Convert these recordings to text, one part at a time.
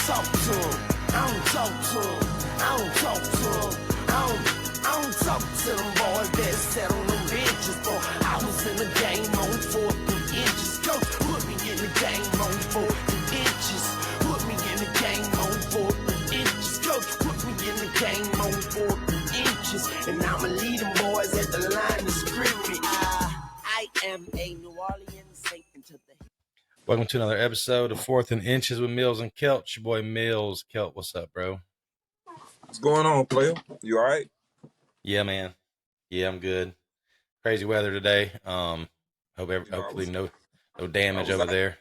talk to him. I don't talk to him. I don't talk to him. I don't talk to them boys that sat on them benches. For I was in the game on 4 inches. Coach put me in the game on 4 inches. Put me in the game on 4 inches. Coach put me in the game on 4 inches. And I'ma lead them boys at the line of scrimmage. I am a New Orleans Saint into the. Welcome to another episode of 4th and Inches with Mills and Kelt. It's your boy Mills. Kelt, what's up, bro? What's going on, player? You all right? Yeah, man. Yeah, I'm good. Crazy weather today. Hopefully no damage over there.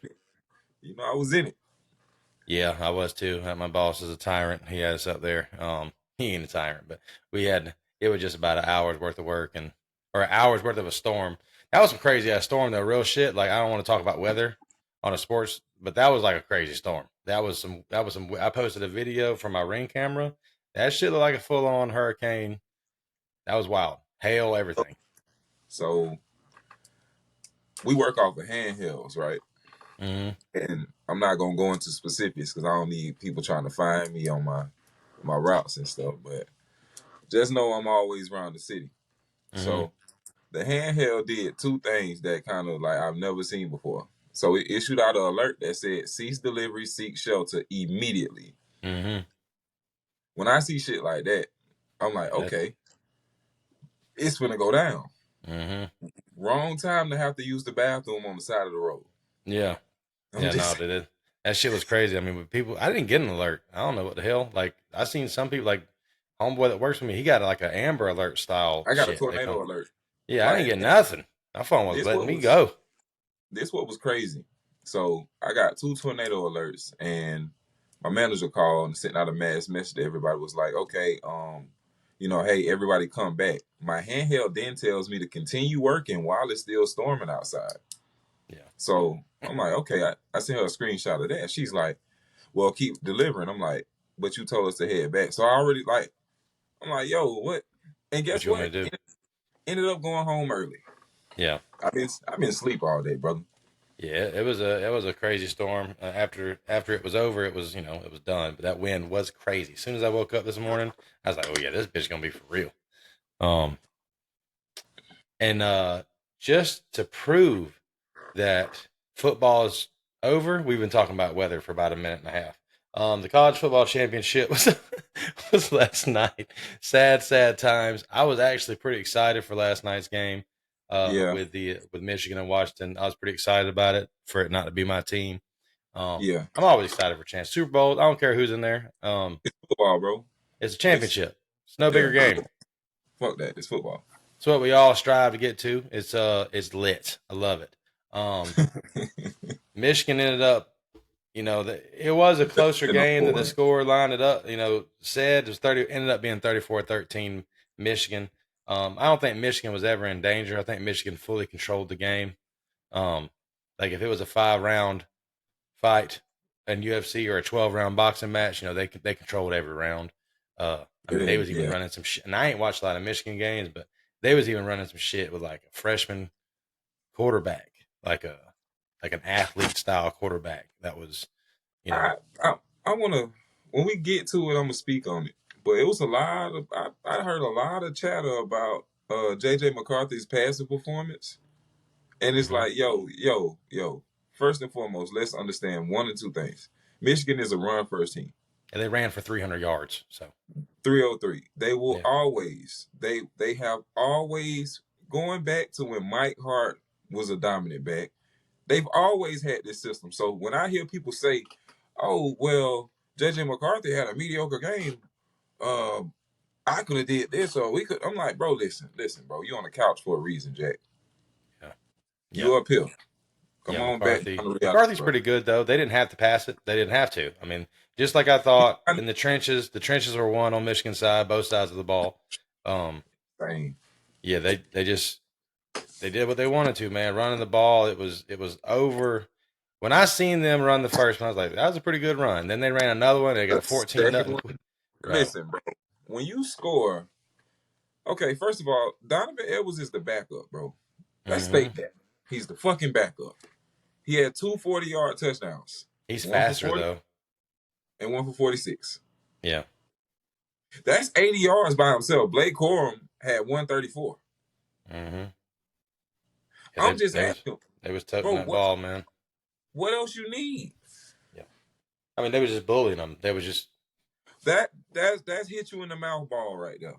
You know, I was in it. Yeah, I was too. My boss is a tyrant. He had us up there. He ain't a tyrant, but it was just about an hour's worth of work or an hour's worth of a storm. That was some crazy ass storm though, real shit. Like, I don't want to talk about weather on a sports, but that was like a crazy storm. That was some, I posted a video from my Ring camera. That shit looked like a full on hurricane. That was wild. Hail, everything. So we work off of handhelds, right? Mm-hmm. And I'm not gonna go into specifics because I don't need people trying to find me on my routes and stuff. But just know I'm always around the city. Mm-hmm. So the handheld did two things that kind of like I've never seen before. So it issued out an alert that said cease delivery, seek shelter immediately. Mm-hmm. When I see shit like that, I'm like, okay, it's gonna go down. Mm-hmm. Wrong time to have to use the bathroom on the side of the road. Yeah. That shit was crazy. I mean, with people, I didn't get an alert. I don't know what the hell. Like, I seen some people, like homeboy that works with me, he got like an Amber Alert style. I got a tornado alert. Yeah, I didn't get nothing. My phone was letting me go. This what was crazy. So I got 2 tornado alerts, and my manager called and sent out a mass message to everybody. Was like, okay, hey, everybody come back. My handheld then tells me to continue working while it's still storming outside. Yeah. So I'm like, okay, I sent her a screenshot of that. She's like, well, keep delivering. I'm like, but you told us to head back. So I already I'm like, yo, what? And guess what? Ended up going home early. Yeah. I've been asleep all day, brother. Yeah, it was a crazy storm. After it was over, it was done. But that wind was crazy. As soon as I woke up this morning, I was like, oh yeah, this bitch gonna be for real. And just to prove that football is over, we've been talking about weather for about a minute and a half. The college football championship was last night. Sad times. I was actually pretty excited for last night's game. With Michigan and Washington. I was pretty excited about it, for it not to be my team. I'm always excited for chance. Super Bowl, I don't care who's in there. It's football, bro. It's a championship. It's no bigger game. Fuck that. It's football. It's what we all strive to get to. It's lit. I love it. Michigan ended up, it was a closer game than the score lined it up. Said it was ended up being 34-13 Michigan. I don't think Michigan was ever in danger. I think Michigan fully controlled the game. Like if it was a 5-round fight in UFC or a 12-round boxing match, they controlled every round. They was even running some shit. And I ain't watched a lot of Michigan games, but they was even running some shit with like a freshman quarterback, like an athlete style quarterback. That was, I want to, when we get to it, I'm gonna speak on it. But it was I heard a lot of chatter about J.J. McCarthy's passing performance. And it's like, yo, first and foremost, let's understand one or two things. Michigan is a run-first team. And they ran for 300 yards. So 303. They will always, they have always, going back to when Mike Hart was a dominant back, they've always had this system. So when I hear people say, oh, well, J.J. McCarthy had a mediocre game, I could have did this or we could. I'm like, bro, listen, bro. You on the couch for a reason, Jack. Yeah. You up here. Come on McCarthy. back. McCarthy's pretty good though. They didn't have to pass it. They didn't have to. I mean, just like I thought in the trenches were won on Michigan side, both sides of the ball. Same. Yeah, they did what they wanted to, man. Running the ball, it was over. When I seen them run the first one, I was like, that was a pretty good run. Then they ran another one. They got a 14-0. Listen, bro. When you score, okay, first of all, Donovan Edwards is the backup, bro. Let's state that. He's the fucking backup. He had 2 40-yard touchdowns. He's faster, though. and one for 46. Yeah. That's 80 yards by himself. Blake Corum had 134. Mm-hmm. I'm just asking, they was toting bro, that ball, man. What else you need? Yeah. I mean, they was just bullying them. They was just that's hit you in the mouth ball right there.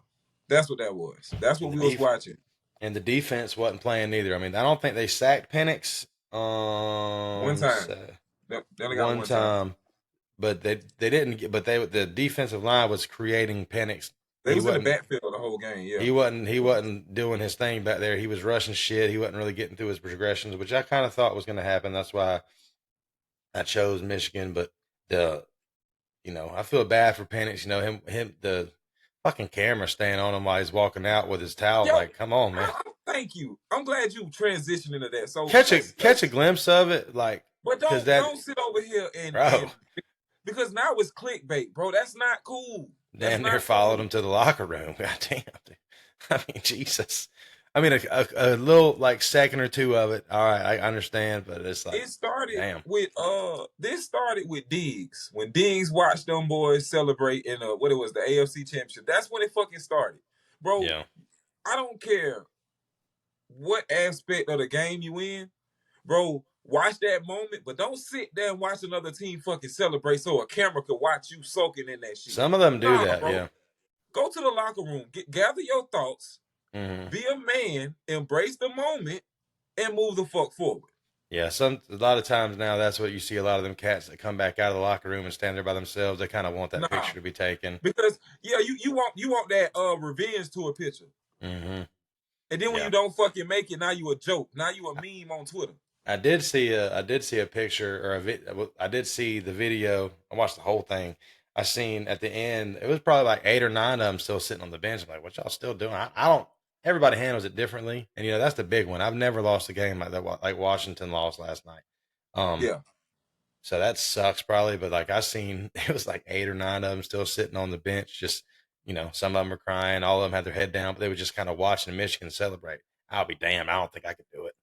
That's what that was. That's what we was watching. And the defense wasn't playing either. I mean, I don't think they sacked Penix. One time. They only got one time. But they didn't get. But the defensive line was creating Penix. They was in the backfield the whole game. Yeah, he wasn't doing his thing back there. He was rushing shit. He wasn't really getting through his progressions, which I kind of thought was going to happen. That's why I chose Michigan. But I feel bad for Penix. Him the fucking camera staying on him while he's walking out with his towel. Like, come on, man. Thank you. I'm glad you transitioned into that. So catch a glimpse of it, like. But don't sit over here and because now it's clickbait, bro. That's not cool. Damn near followed him to the locker room. God damn. I mean, Jesus. I mean, a little like second or two of it. All right, I understand, but it's like this started with Diggs. When Diggs watched them boys celebrate in the AFC Championship. That's when it fucking started, bro. Yeah. I don't care what aspect of the game you in, bro. Watch that moment, but don't sit there and watch another team fucking celebrate so a camera could watch you soaking in that shit. Some of them do that, bro. Yeah. Go to the locker room, gather your thoughts, mm-hmm. be a man, embrace the moment, and move the fuck forward. Yeah, a lot of times now that's what you see. A lot of them cats that come back out of the locker room and stand there by themselves. They kind of want that picture to be taken because you want that revenge to a picture. Mm-hmm. And then when you don't fucking make it, now you a joke. Now you a meme on Twitter. I did see a picture or I did see the video. I watched the whole thing. I seen at the end, it was probably like 8 or 9 of them still sitting on the bench. I'm like, what y'all still doing? I don't. Everybody handles it differently, and that's the big one. I've never lost a game like that, like Washington lost last night. So that sucks probably, but like I seen, it was like 8 or 9 of them still sitting on the bench. Just some of them were crying, all of them had their head down, but they were just kind of watching Michigan celebrate. I'll be damned. I don't think I could do it.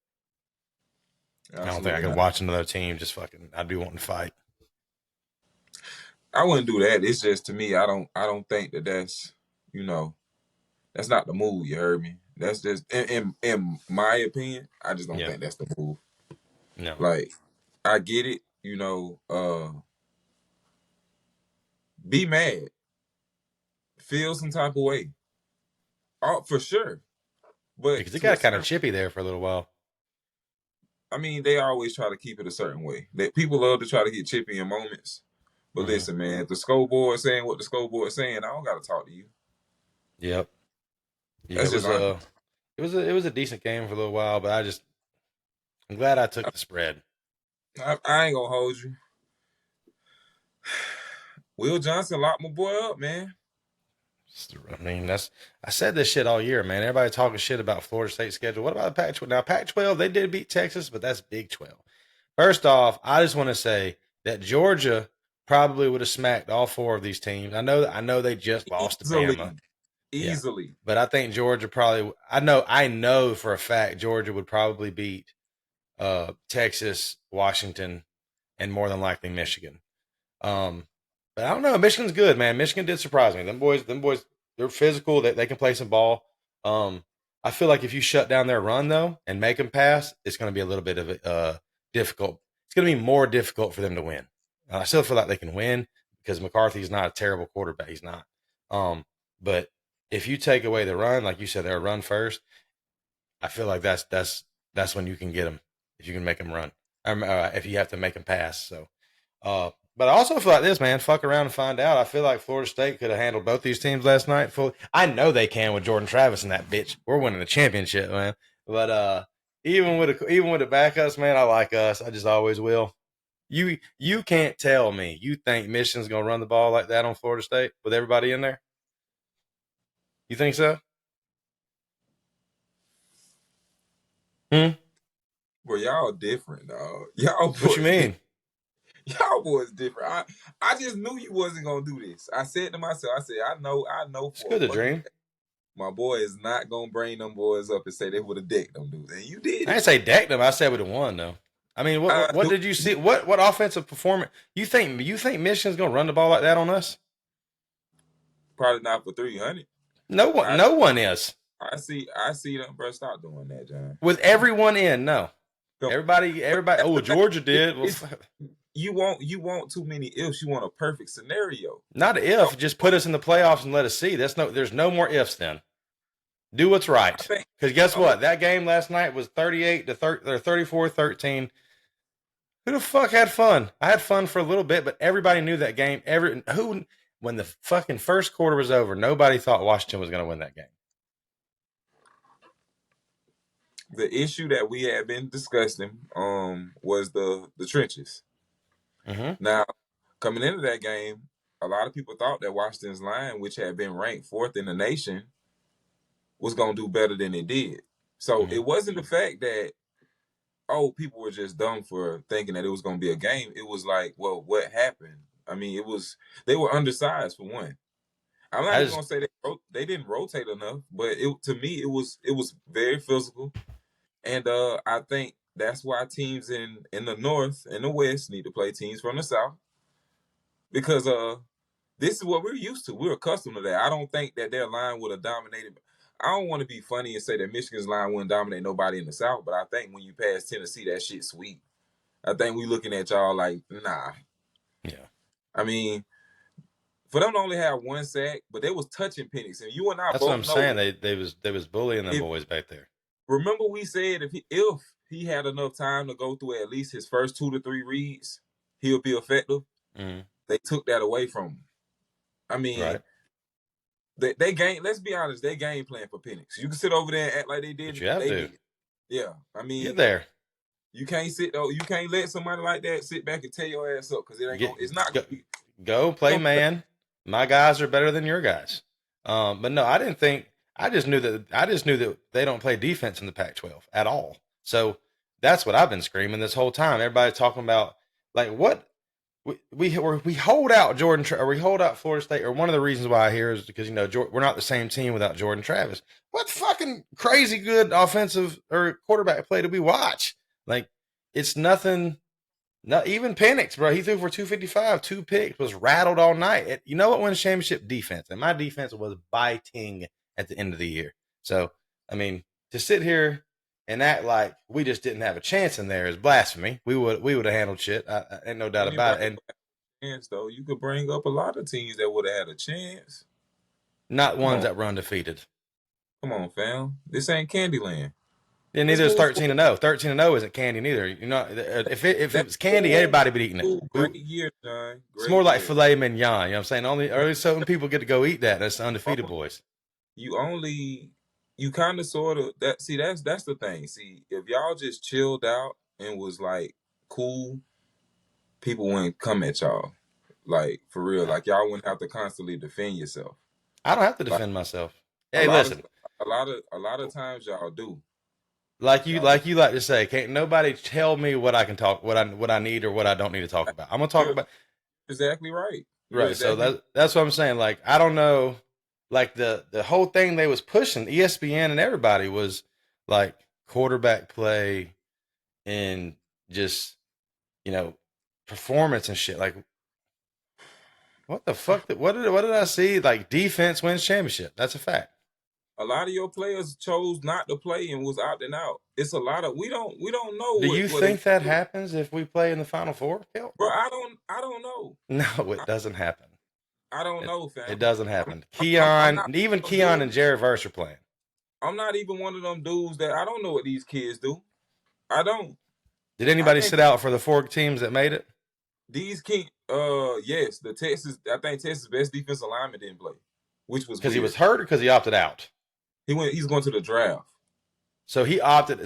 Absolutely. I don't think I could watch another team just fucking. I'd be wanting to fight. I wouldn't do that. It's just, to me, I don't think that's that's not the move. You heard me? That's just in my opinion. I just don't think that's the move. No, like I get it. Be mad, feel some type of way. For sure. But because it got kind of chippy there for a little while. I mean, they always try to keep it a certain way. People love to try to get chippy in moments. But listen, man, if the scoreboard is saying what the scoreboard is saying, I don't got to talk to you. Yep. Yeah, it was a decent game for a little while, but I'm glad I took the spread. I ain't gonna hold you. Will Johnson locked my boy up, man. I mean, I said this shit all year, man. Everybody talking shit about Florida State's schedule. What about the Pac-12? Now, Pac-12, they did beat Texas, but that's Big 12. First off, I just want to say that Georgia probably would have smacked all 4 of these teams. I know they just lost to Bama. Easily. Yeah. But I think Georgia probably – I know for a fact Georgia would probably beat Texas, Washington, and more than likely Michigan. But I don't know. Michigan's good, man. Michigan did surprise me. Them boys, they're physical. They can play some ball. I feel like if you shut down their run, though, and make them pass, it's going to be a little bit of difficult. It's going to be more difficult for them to win. I still feel like they can win because McCarthy's not a terrible quarterback. He's not. But if you take away the run, like you said, they're a run first. I feel like that's when you can get them, if you can make them run. If you have to make them pass. So, but I also feel like this, man. Fuck around and find out. I feel like Florida State could have handled both these teams last night. I know they can with Jordan Travis and that bitch. We're winning the championship, man. But even with the backups, man, I like us. I just always will. You can't tell me you think Michigan's gonna run the ball like that on Florida State with everybody in there? You think so? Well, y'all different, dog. Y'all boys, what you mean? Y'all boys different. I just knew you wasn't gonna do this. I said to myself, I know. It's good to dream. My boy is not gonna bring them boys up and say they would have decked them dudes, and you did. I didn't say decked them. I said would have won though. I mean, what did you see? What offensive performance you think Michigan's gonna run the ball like that on us? Probably not for 300. No one is. I see them, bro. Stop doing that, John. With everyone in, no. No. Everybody. Oh, Georgia did. Well, you want too many ifs. You want a perfect scenario. not an if. Just put us in the playoffs and let us see. There's no more ifs then. Do what's right. Because guess what? That game last night was 34-13. Who the fuck had fun? I had fun for a little bit, but everybody knew that game. When the fucking first quarter was over, nobody thought Washington was going to win that game. The issue that we had been discussing was the trenches. Mm-hmm. Now, coming into that game, a lot of people thought that Washington's line, which had been ranked 4th in the nation, was going to do better than it did. So it wasn't the fact that, people were just dumb for thinking that it was going to be a game. It was like, well, what happened? I mean, they were undersized for one. I'm not even going to say they didn't rotate enough, but to me, it was very physical. And I think that's why teams in the North and the West need to play teams from the South. Because this is what we're used to. We're accustomed to that. I don't think that their line would have dominated. I don't want to be funny and say that Michigan's line wouldn't dominate nobody in the South, but I think when you pass Tennessee, that shit's sweet. I think we looking at y'all like, nah. Yeah. I mean, for them to only have one sack, but they was touching Penix, and you and I. That's both what I'm know saying. They was bullying them boys back there. Remember, we said if he had enough time to go through at least his first 2 to 3 reads, he'll be effective. Mm-hmm. They took that away from him. I mean, right. they game. Let's be honest, they game plan for Penix. You can sit over there and act like they did. But you have to. Yeah, I mean, get there. You can't sit though. You can't let somebody like that sit back and tear your ass up because it ain't. It's not. Go play man. My guys are better than your guys. But no, I didn't think. I just knew that they don't play defense in the Pac-12 at all. So that's what I've been screaming this whole time. Everybody talking about like what we hold out Jordan or we hold out Florida State, or one of the reasons why I hear is because we're not the same team without Jordan Travis. What fucking crazy good offensive or quarterback play did we watch? Like it's nothing. Not even Penix, bro. He threw for 255, 2 picks, was rattled all night. You know what wins championship? Defense, and my defense was biting at the end of the year. So, I mean, to sit here and act like we just didn't have a chance in there is blasphemy. We would have handled shit. I ain't no doubt about it. And chance though, you could bring up a lot of teams that would have had a chance. Not ones that were undefeated. Come on, fam. This ain't Candyland. And neither is 13-0. 13-0 isn't candy neither. You know, if it was candy, everybody would be eating it. Great year, John. It's more like filet mignon. You know what I'm saying? Only certain people get to go eat that. That's the undefeated boys. You kind of sort of that's the thing. See, if y'all just chilled out and was like cool, people wouldn't come at y'all. Like for real. Like y'all wouldn't have to constantly defend yourself. I don't have to defend myself. Hey, listen. A lot of times y'all do. Like you like to say, can't nobody tell me what I can talk, what I need or what I don't need to talk about. I'm gonna talk about. Exactly right. Right. Exactly. So that's what I'm saying. Like I don't know, like the whole thing they was pushing, ESPN and everybody was like quarterback play and just performance and shit. Like what the fuck? What did I see? Like defense wins championship. That's a fact. A lot of your players chose not to play and was opting out. It's a lot of we don't know. Do you think that happens if we play in the Final Four, Kel? Bro, I don't know. No, it doesn't happen. I don't know, fam. It doesn't happen. Keon and Jared Verse are playing. I'm not even one of them dudes that I don't know what these kids do. I don't. Did anybody sit out for the 4 teams that made it? These kids, yes, I think Texas' best defensive lineman didn't play, which was because he was hurt or because he opted out. He's going to the draft. So he opted.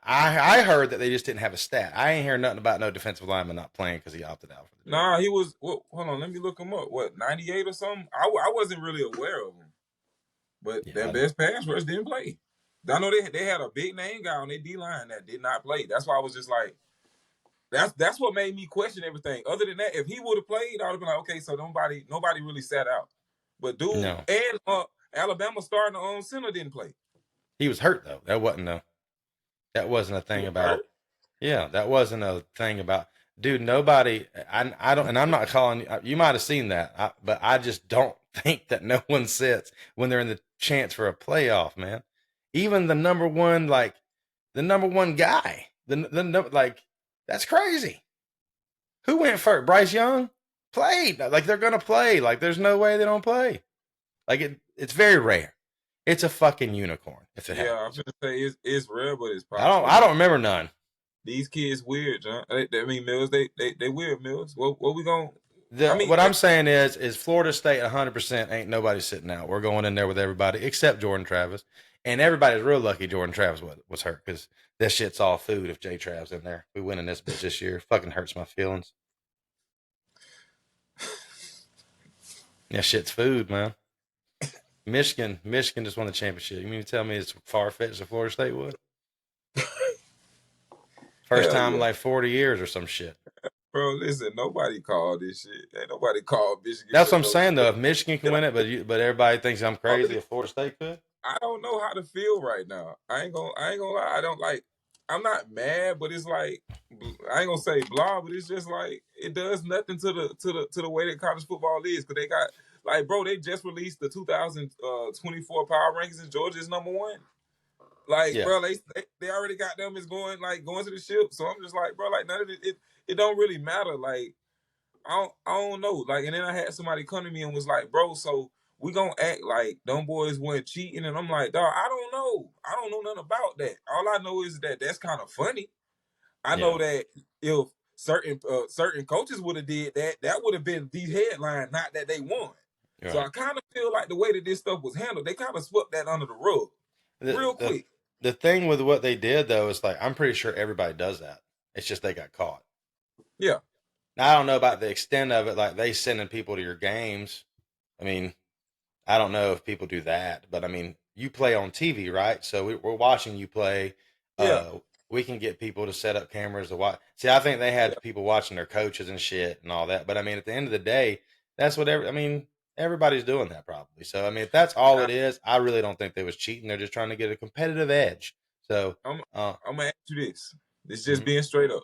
I heard that they just didn't have a stat. I ain't hearing nothing about no defensive lineman not playing because he opted out. Nah, he was. Well, hold on, let me look him up. What, 98 or something? I wasn't really aware of him, but their best pass rush didn't play. I know they had a big name guy on their D line that did not play. That's why I was just like, that's what made me question everything. Other than that, if he would have played, I would have been like, okay, so nobody really sat out. But dude, and Alabama starting center didn't play. He was hurt though. That wasn't a thing about it. Yeah, that wasn't a thing about, dude. Nobody, I don't, and I'm not calling you might have seen that, but I just don't think that no one sits when they're in the chance for a playoff, man. Even the number one, like the number one guy, like that's crazy. Who went first? Bryce Young played. Like they're gonna play. Like there's no way they don't play. Like it's very rare. It's a fucking unicorn if it Yeah, I'm happens. gonna say it's rare, but it's I don't. possible. I don't remember none. These kids weird, John. I mean, Mills, they weird, Mills. What we gonna? I mean, What I'm saying is Florida State 100% ain't nobody sitting out. We're going in there with everybody except Jordan Travis, and everybody's real lucky Jordan Travis was hurt because that shit's all food. If Jay Trav's in there, we winning this bitch this year. Fucking hurts my feelings. That shit's food, man. Michigan just won the championship. You mean to tell me it's far fetched that Florida State would? First hell time in yeah. like 40 years or some shit. Bro, listen, nobody called this shit. Ain't nobody called Michigan. That's what I'm saying though. If Michigan can win it, but everybody thinks I'm crazy. If Florida State could, I don't know how to feel right now. I ain't gonna lie. I don't like. I'm not mad, but it's like I ain't gonna say blah, but it's just like it does nothing to the way that college football is because they got like, bro, they just released the 2024 power rankings and Georgia's number one. Like, yeah, bro, they already got them as going to the ship. So I'm just like, bro, like none of it don't really matter. Like, I don't know. Like, and then I had somebody come to me and was like, bro, so we gonna act like them boys weren't cheating, and I'm like, dog, I don't know. I don't know nothing about that. All I know is that that's kind of funny. I know that if certain coaches would have did that, that would have been the headline, not that they won. right. So I kind of feel like the way that this stuff was handled, they kind of swept that under the rug real quick. The thing with what they did though is like I'm pretty sure everybody does that. It's just they got caught. Yeah. Now, I don't know about the extent of it. Like they sending people to your games. I mean, I don't know if people do that, but I mean, you play on TV, right? So we're watching you play. Yeah. We can get people to set up cameras to watch. See, I think they had Yeah. people watching their coaches and shit and all that. But I mean, at the end of the day, that's what everybody's doing that probably. So I mean, if that's all it is, I really don't think they was cheating. They're just trying to get a competitive edge. So I'm gonna ask you this. This just being straight up.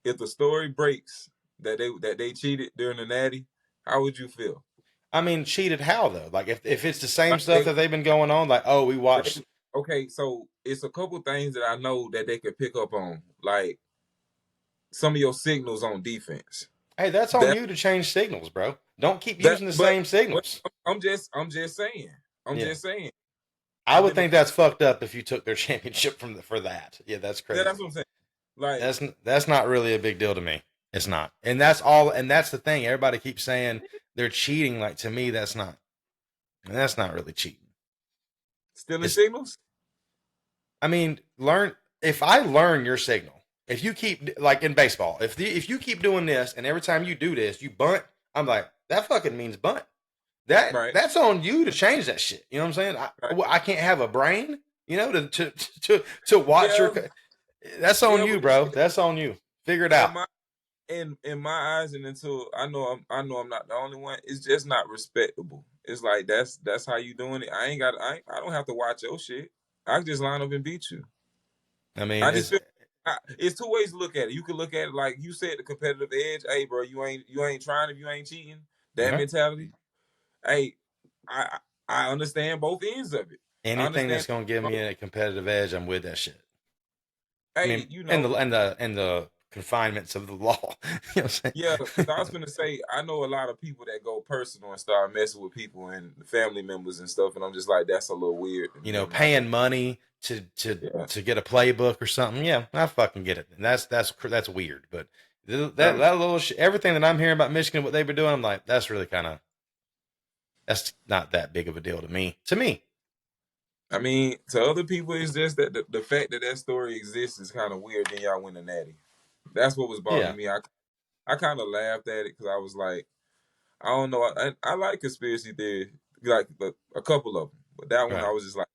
If the story breaks that they cheated during the Natty, how would you feel? I mean, cheated how though? Like if it's the same stuff that they've been going on, like we watched. Okay, so it's a couple things that I know that they could pick up on, like some of your signals on defense. Hey, that's on you to change signals, bro. Don't keep using the same signals. I'm just saying. I'm just saying. I would think that's fucked up if you took their championship for that. Yeah, that's crazy. Yeah, that's what I'm saying. Like that's not really a big deal to me. It's not. And that's all and that's the thing. Everybody keeps saying they're cheating. Like to me, that's not really cheating. Stealing signals? I mean, if I learn your signal, if you keep like in baseball, if you keep doing this and every time you do this, you bunt, I'm like, that fucking means bunt. That's on you to change that shit. You know what I'm saying? I can't have a brain, you know, to watch your. That's on you, bro. That's on you. Figure it out. In my eyes, and until I know I'm not the only one. It's just not respectable. It's like that's how you doing it. I don't have to watch your shit. I can just line up and beat you. I mean, it's two ways to look at it. You can look at it like you said, the competitive edge. Hey, bro, you ain't trying if you ain't cheating. That mentality. Hey, I understand both ends of it. Anything that's gonna give me a competitive edge, I'm with that shit. Hey, I mean, you know, and the confinements of the law. You know what I'm saying? Yeah, because I was gonna say I know a lot of people that go personal and start messing with people and family members and stuff, and I'm just like, that's a little weird. You know, paying money to get a playbook or something. Yeah, I fucking get it. And that's weird. But that little everything that I'm hearing about Michigan, what they've been doing, I'm like, that's really that's not that big of a deal to me. I mean, to other people, it's just that the fact that story exists is kind of weird. Then y'all win the Natty. That's what was bothering me. I kind of laughed at it because I was like, I don't know. I like conspiracy theory, like a couple of them, but that one I was just like,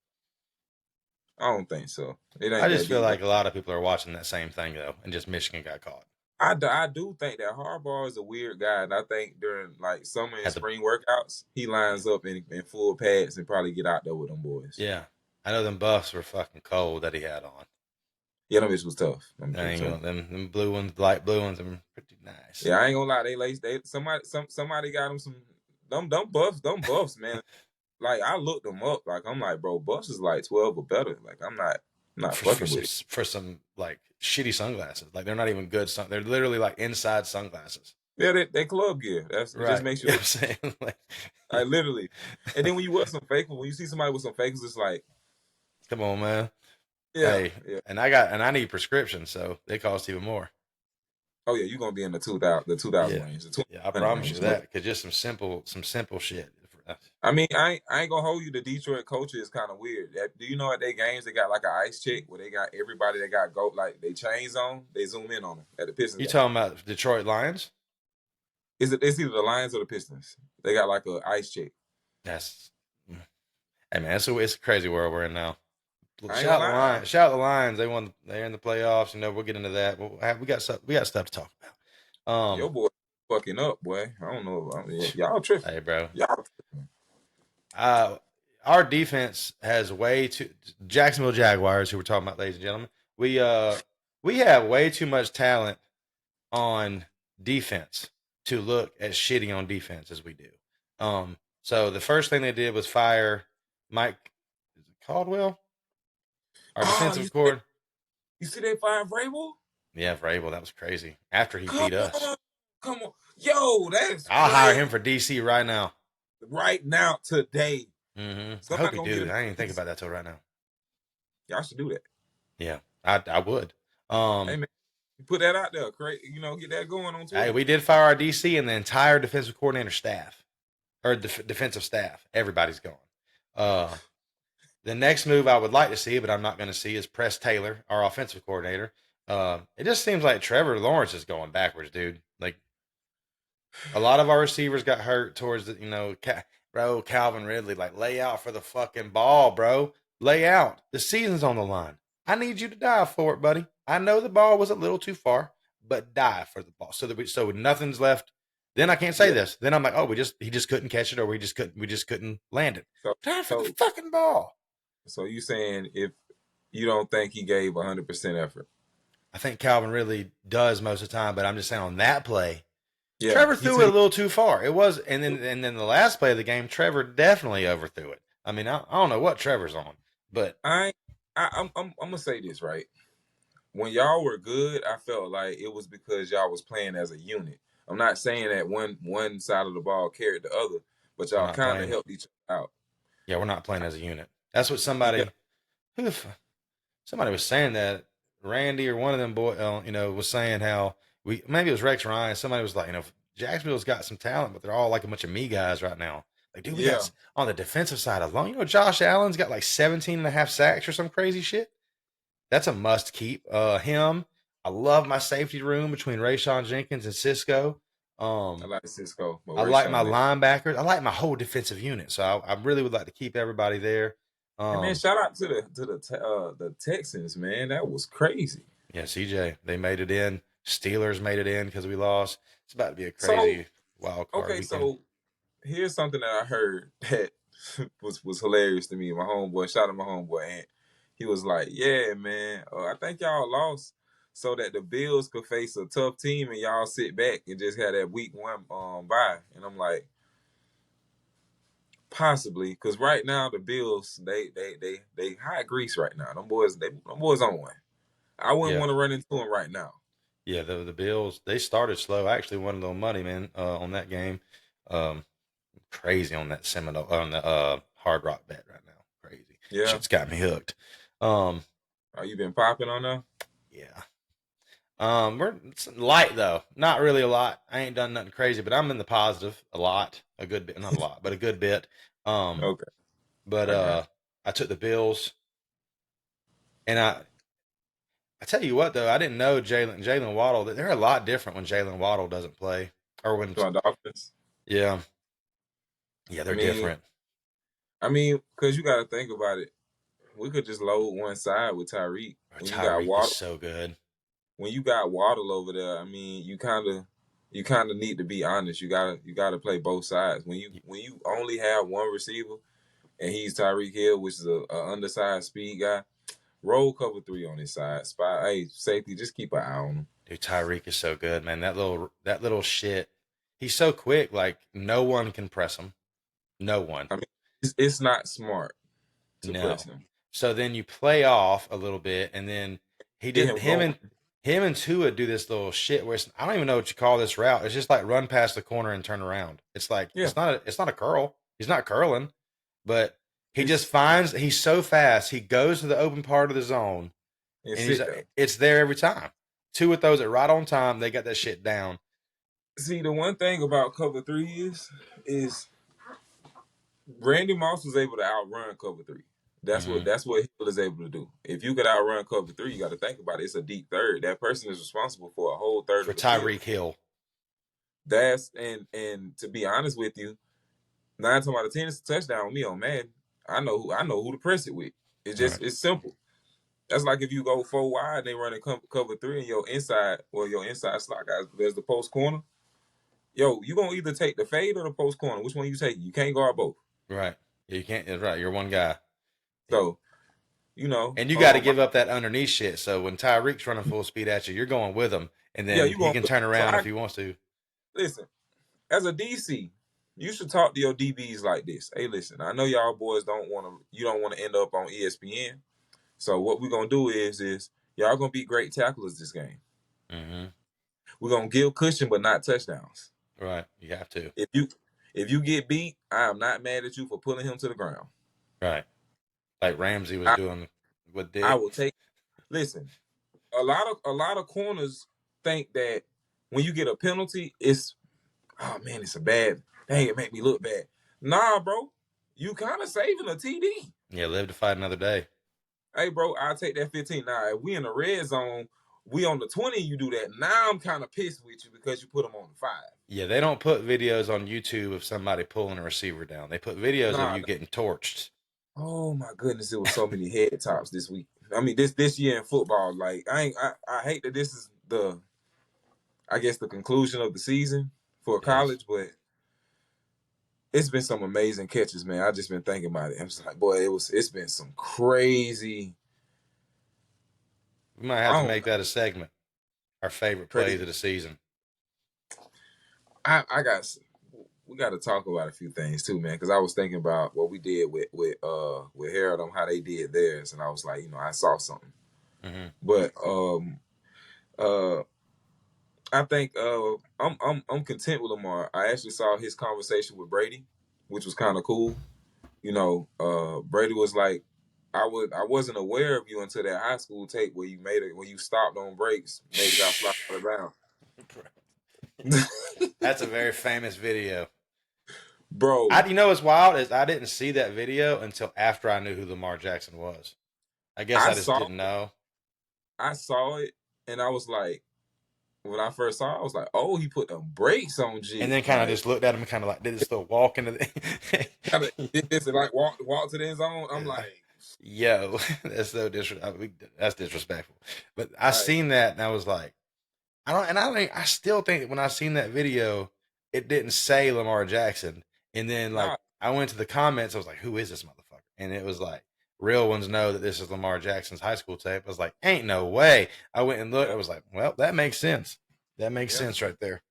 I don't think so. I just feel like a lot of people are watching that same thing though, and just Michigan got caught. I do think that Harbaugh is a weird guy, and I think during like summer and spring workouts, he lines up in full pads and probably get out there with them boys. Yeah, I know them buffs were fucking cold that he had on. Yeah, them bitches was tough. I ain't gonna, them blue ones, light blue ones, them pretty nice. Yeah, I ain't gonna lie. Somebody got them them buffs, man. Like I looked them up. Like I'm like, bro, buffs is like 12 or better. Like I'm not fucking with it. For some like shitty sunglasses. Like they're not even good. They're literally like inside sunglasses. Yeah, they club gear. It just makes you. You know what I'm saying? like literally. And then when you wear some fake ones, when you see somebody with some fakes, it's like, come on, man. Yeah, hey, yeah. And I need prescriptions, so they cost even more. Oh yeah, you're gonna be in the 2000 range. Yeah, I promise you that. Because just some simple shit. I mean, I ain't gonna hold you. The Detroit culture is kind of weird. Do you know at their games they got like an ice check where they got everybody that got go like they chains on, they zoom in on them at the Pistons. You talking about Detroit Lions? It's either the Lions or the Pistons. They got like an ice check. Hey man, it's a crazy world we're in now. Shout out the Lions. They're in the playoffs. You know, we'll get into that. We got stuff to talk about. Your boy fucking up, boy. I don't know. Y'all tripping. Hey, bro. Y'all tripping. Our defense has way too Jacksonville Jaguars, who we're talking about, ladies and gentlemen. We have way too much talent on defense to look as shitty on defense as we do. So the first thing they did was fire Mike Caldwell, our defensive coordinator. You see they fired Vrabel? Yeah, Vrabel. That was crazy. After he beat us. Come on. Yo, I'll hire him for DC right now. Right now, today. Mm-hmm. I hope he do. I didn't even think about that till right now. Y'all should do that. Yeah, I would. Hey, man, put that out there. Get that going on Twitter. Hey, we did fire our DC and the entire defensive coordinator staff. Or defensive staff. Everybody's gone. The next move I would like to see, but I'm not going to see, is Press Taylor, our offensive coordinator. It just seems like Trevor Lawrence is going backwards, dude. Like, a lot of our receivers got hurt towards the, bro, Calvin Ridley, like, lay out for the fucking ball, bro. Lay out. The season's on the line. I need you to dive for it, buddy. I know the ball was a little too far, but dive for the ball. So nothing's left. Then I can't say this. Then I'm like, oh, he just couldn't catch it, or we just couldn't land it. Dive for the fucking ball. So you saying if you don't think he gave 100% effort? I think Calvin Ridley does most of the time, but I'm just saying on that play, Trevor threw it a little too far. It was, and then the last play of the game, Trevor definitely overthrew it. I mean, I don't know what Trevor's on, but I'm gonna say this, right. When y'all were good, I felt like it was because y'all was playing as a unit. I'm not saying that one side of the ball carried the other, but y'all kind of helped each other out. Yeah, we're not playing as a unit. That's what somebody was saying, that Randy or one of them was saying how maybe it was Rex Ryan. Somebody was like, Jacksonville's got some talent, but they're all like a bunch of me guys right now. Like, dude, we got on the defensive side alone. Josh Allen's got like 17.5 sacks or some crazy shit. That's a must keep. Him. I love my safety room between Rayshawn Jenkins and Cisco. I like Cisco. I like my linebackers. I like my whole defensive unit. So I really would like to keep everybody there. Hey man, shout out to the Texans, man. That was crazy. Yeah, CJ, they made it in. Steelers made it in because we lost. It's about to be a crazy wild card. Okay, so here's something that I heard that was hilarious to me. My homeboy, shout out to my homeboy Ant. He was like, "Yeah, man, I think y'all lost so that the Bills could face a tough team and y'all sit back and just have that week 1 bye." And I'm like, possibly, because right now the Bills they hot grease right now. Them boys on one. I wouldn't want to run into them right now. Yeah, the Bills, they started slow. I actually won a little money, man, on that game. Crazy on that on the Hard Rock bet right now. Crazy. Yeah, shit's got me hooked. You been popping on that? Yeah. We're light though, not really a lot. I ain't done nothing crazy, but I'm in the positive a lot, a good bit, not a lot, but a good bit. Okay. But I took the Bills, and I tell you what though, I didn't know Jalen Waddle. They're a lot different when Jalen Waddle doesn't play, or when Dolphins. Yeah, they're different. I mean, because you got to think about it. We could just load one side with Tyreek. Tyreek is so good. When you got Waddle over there, I mean, you kind of need to be honest. You gotta play both sides. When you only have one receiver, and he's Tyreek Hill, which is a undersized speed guy, Roll cover 3 on his side. Spy, hey, safety, just keep an eye on him. Dude, Tyreek is so good, man. That little shit. He's so quick. Like no one can press him. No one. I mean, it's not smart to No. press him. So then you play off a little bit, and then he Get did him him and Tua do this little shit where I don't even know what you call this route. It's just like run past the corner and turn around. It's like Yeah. it's not a curl. He's not curling, but he just finds he's so fast. He goes to the open part of the zone, and it's there every time. Tua throws it right on time. They got that shit down. See, the one thing about cover 3 is Randy Moss was able to outrun cover 3. That's what Hill is able to do. If you could outrun cover 3, you got to think about it. It's a deep third. That person is responsible for a whole third for of the Tyreek field. Hill. That's and to be honest with you, 9 times out of 10 it's a touchdown with me on Madden. I know who to press it with. It's just It's simple. That's like if you go 4 wide and they run cover 3 and your inside slot guys, there's the post corner. Yo, you gonna either take the fade or the post corner. Which one you take? You can't guard both. Right. You can't. That's right. You're one guy. So, and you got to give up that underneath shit. So when Tyreek's running full speed at you, you're going with him, and then he can turn around if he wants to. Listen, as a DC, you should talk to your DBs like this. Hey, listen, I know y'all boys don't want to end up on ESPN. So what we're gonna do is y'all gonna be great tacklers this game. Mm-hmm. We're gonna give cushion, but not touchdowns. Right, you have to. If you get beat, I am not mad at you for pulling him to the ground. Right, like Ramsey was doing with Dick. I will take. Listen, a lot of corners think that when you get a penalty, it's a bad thing. It make me look bad. Nah, bro, you kind of saving a TD. Yeah, live to fight another day. Hey, bro, I'll take that 15. Now, if we in the red zone, we on the 20, you do that. Now I'm kind of pissed with you because you put them on the 5. Yeah, they don't put videos on YouTube of somebody pulling a receiver down. They put videos of you getting torched. Oh my goodness, there was so many head tops this week. I mean, this year in football, like I hate that this is the conclusion of the season for college, but it's been some amazing catches, man. I just been thinking about it. I'm just like, boy, it's been some crazy. We might have to make that a segment. Our favorite plays of the season. We got to talk about a few things too, man. Because I was thinking about what we did with Harold on how they did theirs, and I was like, I saw something. Mm-hmm. But I think I'm content with Lamar. I actually saw his conversation with Brady, which was kind of cool. Brady was like, I wasn't aware of you until that high school tape where you stopped on breaks, made it out fly out of bounds. That's a very famous video, bro. You know what's wild is I didn't see that video until after I knew who Lamar Jackson was. I guess I just didn't know. I saw it and I was like, when I first saw it, I was like, oh, he put the brakes on G. And then kind of just looked at him and kind of like did this little walk into the did this and like walk to the end zone. I'm like, yo, that's so that's disrespectful. But I seen that and I was like, I still think that when I seen that video, it didn't say Lamar Jackson. And then I went to the comments, I was like, who is this motherfucker? And it was like, real ones know that this is Lamar Jackson's high school tape. I was like, ain't no way. I went and looked. I was like, well, that makes sense. That makes sense right there.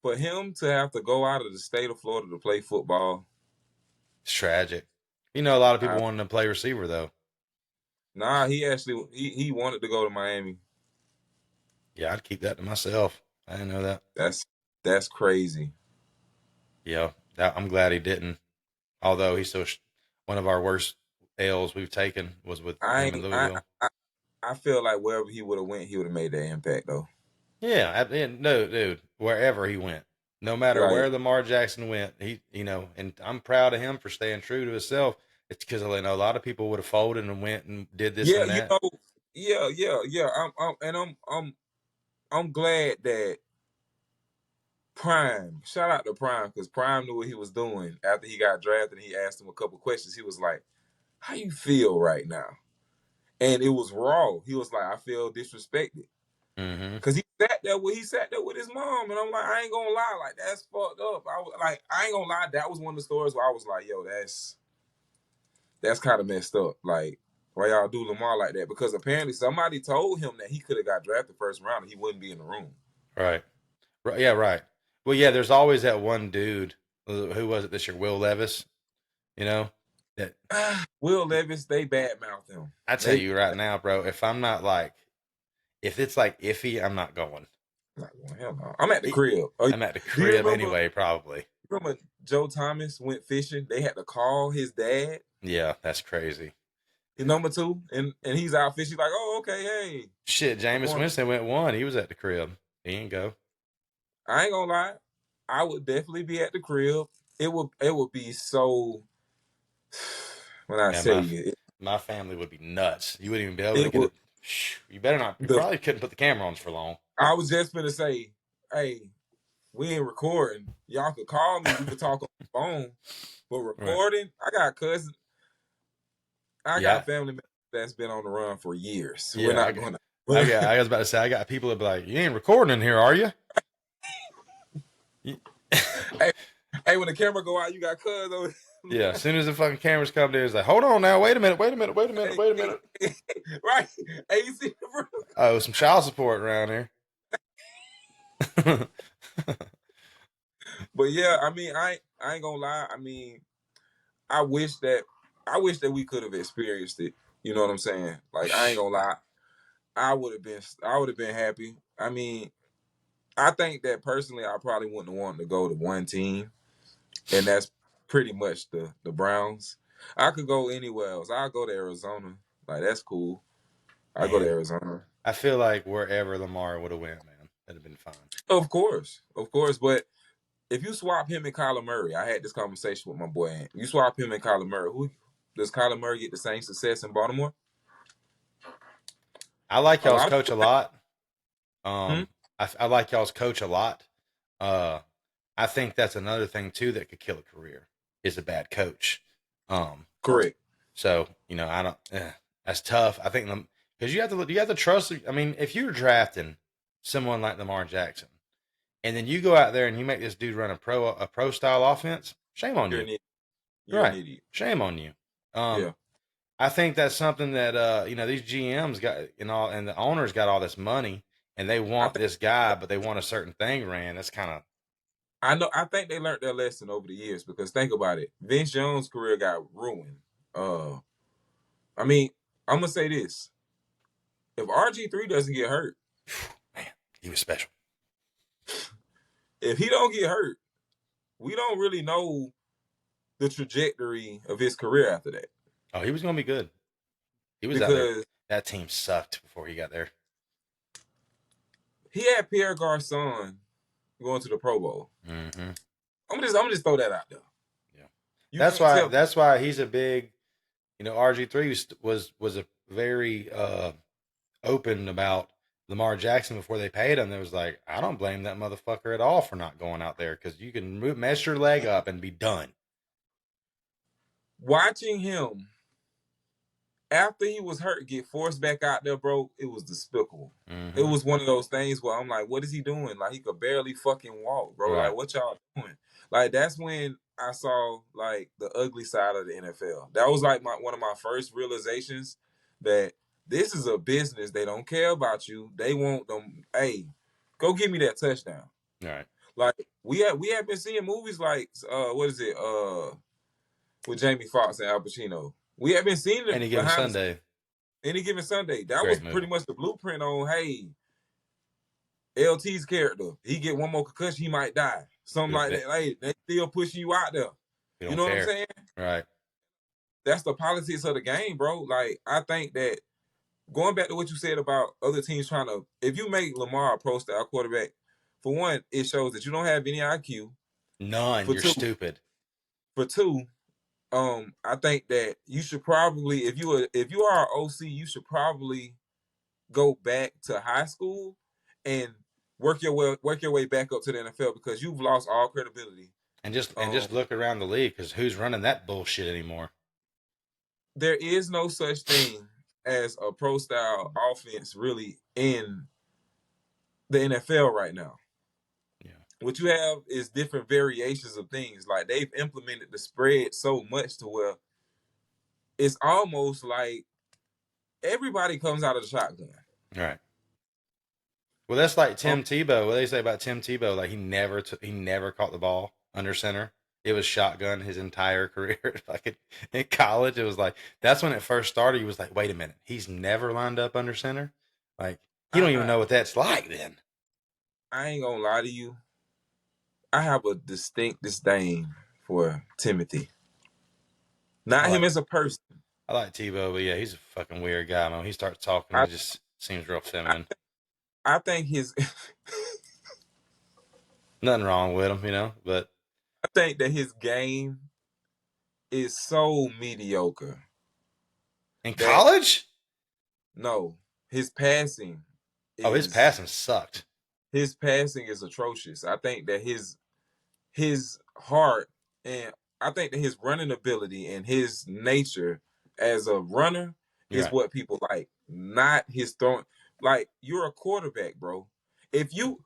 For him to have to go out of the state of Florida to play football, it's tragic. A lot of people wanted to play receiver though. Nah, he actually he wanted to go to Miami. Yeah, I'd keep that to myself. I didn't know that. That's crazy. Yeah, I'm glad he didn't. Although he's one of our worst L's we've taken was with him in Louisville. I feel like wherever he would have went, he would have made that impact though. Yeah, no, dude. Wherever he went, no matter where Lamar Jackson went, he, and I'm proud of him for staying true to himself. It's because I know a lot of people would have folded and went and did this and that. I'm glad that Prime, shout out to Prime, because Prime knew what he was doing after he got drafted and he asked him a couple questions. He was like, how you feel right now? And it was raw. He was like, I feel disrespected. Because he sat there with his mom, and I'm like, I ain't gonna lie, like that's fucked up. I ain't gonna lie, that was one of the stories where I was like, yo, that's kind of messed up. Like, Why y'all do Lamar like that? Because apparently somebody told him that he could have got drafted first round and he wouldn't be in the room. Right. Yeah, right. Well, yeah, there's always that one dude. Who was it this year? Will Levis. You know that. Will Levis, they badmouth him. I tell you right now, bro. If it's like iffy, I'm not going. Like, well, hell no. I'm at the crib. I'm at the crib anyway, probably. Remember Joe Thomas went fishing? They had to call his dad. Yeah, that's crazy. His number 2, and he's out fishing. Like, oh, okay, hey. Shit, Jameis Winston went 1. He was at the crib. He didn't go. I ain't gonna lie. I would definitely be at the crib. It would be so. When I say my family would be nuts. You wouldn't even be able to get it. You better not. You probably couldn't put the camera on for long. I was just gonna say, hey, we ain't recording. Y'all could call me. We could talk on the phone. But recording, right. I got cousins. I got family members that's been on the run for years. Yeah, we're not going to. I was about to say, I got people that be like, you ain't recording in here, are you? Hey, when the camera go out, you got cuz over. Yeah, as soon as the fucking cameras come there, it's like, hold on now, wait a minute. Right. Hey, you see the Oh, some child support around here. But yeah, I mean, I ain't gonna lie. I mean, I wish that we could have experienced it. You know what I'm saying? Like, I ain't gonna lie. I would have been happy. I mean, I think that personally, I probably wouldn't have wanted to go to one team, and that's pretty much the Browns. I could go anywhere else. I'll go to Arizona. Like, that's cool. I go to Arizona. I feel like wherever Lamar would have went, man, that'd have been fine. Of course. But if you swap him and Kyler Murray, I had this conversation with my boy Ant. You swap him and Kyler Murray, who does Kyler Murray get the same success in Baltimore? I like y'all's coach a lot. I like y'all's coach a lot. I think that's another thing too that could kill a career is a bad coach. Correct. So I don't. That's tough. I think because you have to trust. I mean, if you're drafting someone like Lamar Jackson, and then you go out there and you make this dude run a pro style offense, shame on you. You're an idiot. Shame on you. Yeah. I think that's something that these GMs got and the owners got all this money and they want this guy, but they want a certain thing ran. That's kind of. I think they learned their lesson over the years because think about it. Vince Jones' career got ruined. I mean, I'm gonna say this: if RG3 doesn't get hurt, man, he was special. If he don't get hurt, we don't really know the trajectory of his career after that. Oh, he was gonna be good. He was out there. That team sucked before he got there. He had Pierre Garçon going to the Pro Bowl. Mm-hmm. I'm just throw that out there. Yeah, that's why he's a big. RG3 was a very open about Lamar Jackson before they paid him. It was like, I don't blame that motherfucker at all for not going out there because you can mess your leg up and be done. Watching him after he was hurt get forced back out there, bro, it was despicable. Mm-hmm. It was one of those things where I'm like, what is he doing? Like, he could barely fucking walk, bro. Right. Like, what y'all doing? Like, that's when I saw like the ugly side of the NFL. That was like one of my first realizations that this is a business. They don't care about you. They want them. Hey, go give me that touchdown. All right. Like we have been seeing movies like what is it? With Jamie Foxx and Al Pacino. We have been seeing it. Any Given Sunday. That was pretty much the blueprint on, hey, LT's character. He get one more concussion, he might die. Something like that. Hey, they still pushing you out there. You know what I'm saying? Right. That's the politics of the game, bro. Like, I think that going back to what you said about other teams trying to, if you make Lamar a pro-style quarterback, for one, it shows that you don't have any IQ. None. You're stupid. For two, I think that you should probably, if you are an OC, you should probably go back to high school and work your way back up to the NFL because you've lost all credibility. And just look around the league because who's running that bullshit anymore? There is no such thing as a pro style offense really in the NFL right now. Yeah. What you have is different variations of things. Like, they've implemented the spread so much to where it's almost like everybody comes out of the shotgun. Right. Well, that's like Tim Um, Tebow. What they say about Tim Tebow? Like he never caught the ball under center. It was shotgun his entire career. Like in college, it was like that's when it first started. He was like, wait a minute, he's never lined up under center. Like you don't even I, know what that's like then. I ain't gonna lie to you. I have a distinct disdain for Timothy. I Not him like as a person. I like Tebow, but yeah, he's a fucking weird guy, man. When he starts talking, I it just seems real I, feminine. I think his Nothing wrong with him, but I think that his game is so mediocre in that college, no, his passing oh, his is passing sucked. atrocious. I think that his heart and I think that his running ability and his nature as a runner You're is right. what people like, not his throwing. Like you're a quarterback, bro. If you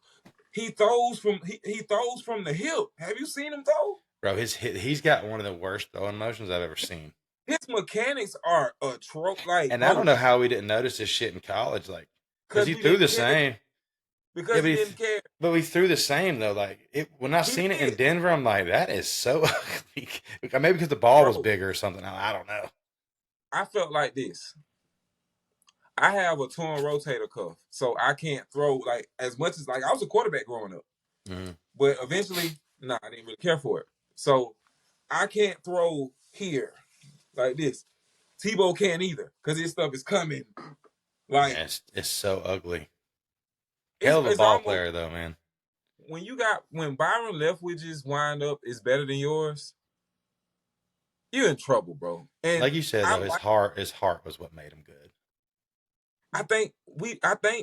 he throws from the hip. Have you seen him throw? Bro, he's got one of the worst throwing motions I've ever seen. His mechanics are like, And I don't bro, know how we didn't notice this shit in college, like, because because he we threw didn't the care. same. Yeah, Because he didn't care. but we threw the same though. Like when I He seen it in did, Denver, I'm like, that is so ugly. Maybe because the ball was bro. bigger or something. I don't know. I felt like this. I have a torn rotator cuff, so I can't throw like as much as like I was a quarterback growing up, but eventually, I didn't really care for it. So I can't throw here like this. Tebow can't either because his stuff is coming. Like Yeah, it's so ugly. Hell of a it's ball almost player though, man. when Byron Leftwich's wind up is better than yours, you're in trouble, bro. And Like you said I though, like. his heart was what made him good. I think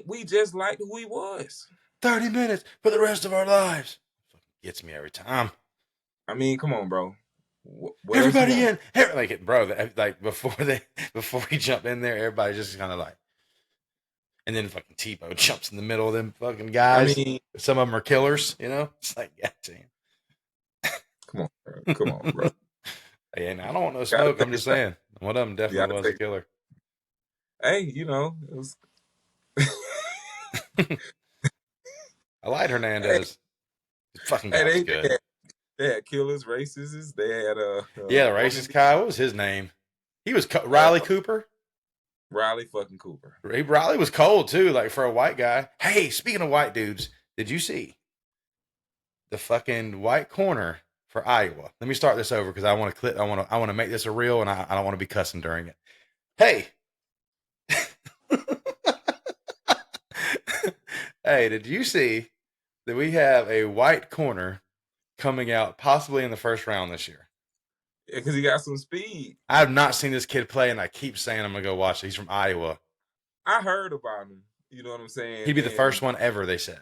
we just liked who he was. 30 minutes for the rest of our lives. Fucking gets me every time. I mean, come on, bro. What Everybody else in, like bro. Like before he jump in there, everybody just kind of like, and then fucking Tebow jumps in the middle of them fucking I guys. mean, Some of them are killers, It's like, goddamn. come on, bro. Come on, bro. Hey, and I don't want no Gotta smoke. take I'm it just back. saying, one of them You definitely gotta was a take. killer. Hey, it was. I like Hey, Hernandez. The fucking guy was they good. had killers, racists. They had Yeah, the woman racist guy. What was his name? He was Riley Cooper. Riley fucking Cooper. Riley was cold too, like for a white guy. Hey, speaking of white dudes, did you see the fucking white corner for Iowa? Let me start this over because I want to clip. I want to make this a reel, and I don't want to be cussing during it. Hey, hey, did you see that we have a white corner coming out possibly in the first round this year? Because he got some speed. I have not seen this kid play, and I keep saying I'm gonna go watch it. He's from Iowa. I heard about him. You know what I'm saying? He'd be the And first one ever. They said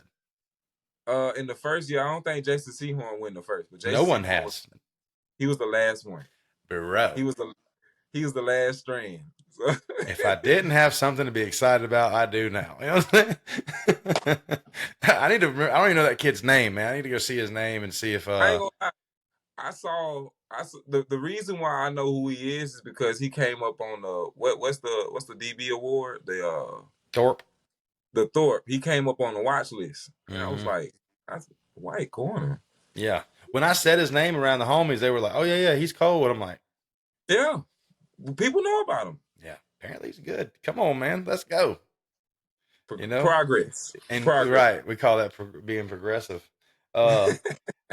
in the first year, I don't think Jason Sehorn went the first, but Jason no one Sehorn has. he was the last one. Bro. He was the last strand. So If I didn't have something to be excited about, I do now. You know what I'm saying? I need to. I don't even know that kid's name, man. I need to go see his name and see if. I ain't gonna lie. I saw the reason why I know who he is because he came up on the what's the DB award Thorpe. the Thorpe. He came up on the watch list, and I was Mm-hmm. like, that's white corner. Yeah. When I said his name around the homies, they were like, "Oh yeah, he's cold." And I'm like, Yeah, people know about him. "Yeah, apparently he's good. Come on, man, let's go." Progress. And Progress. right, we call that being progressive.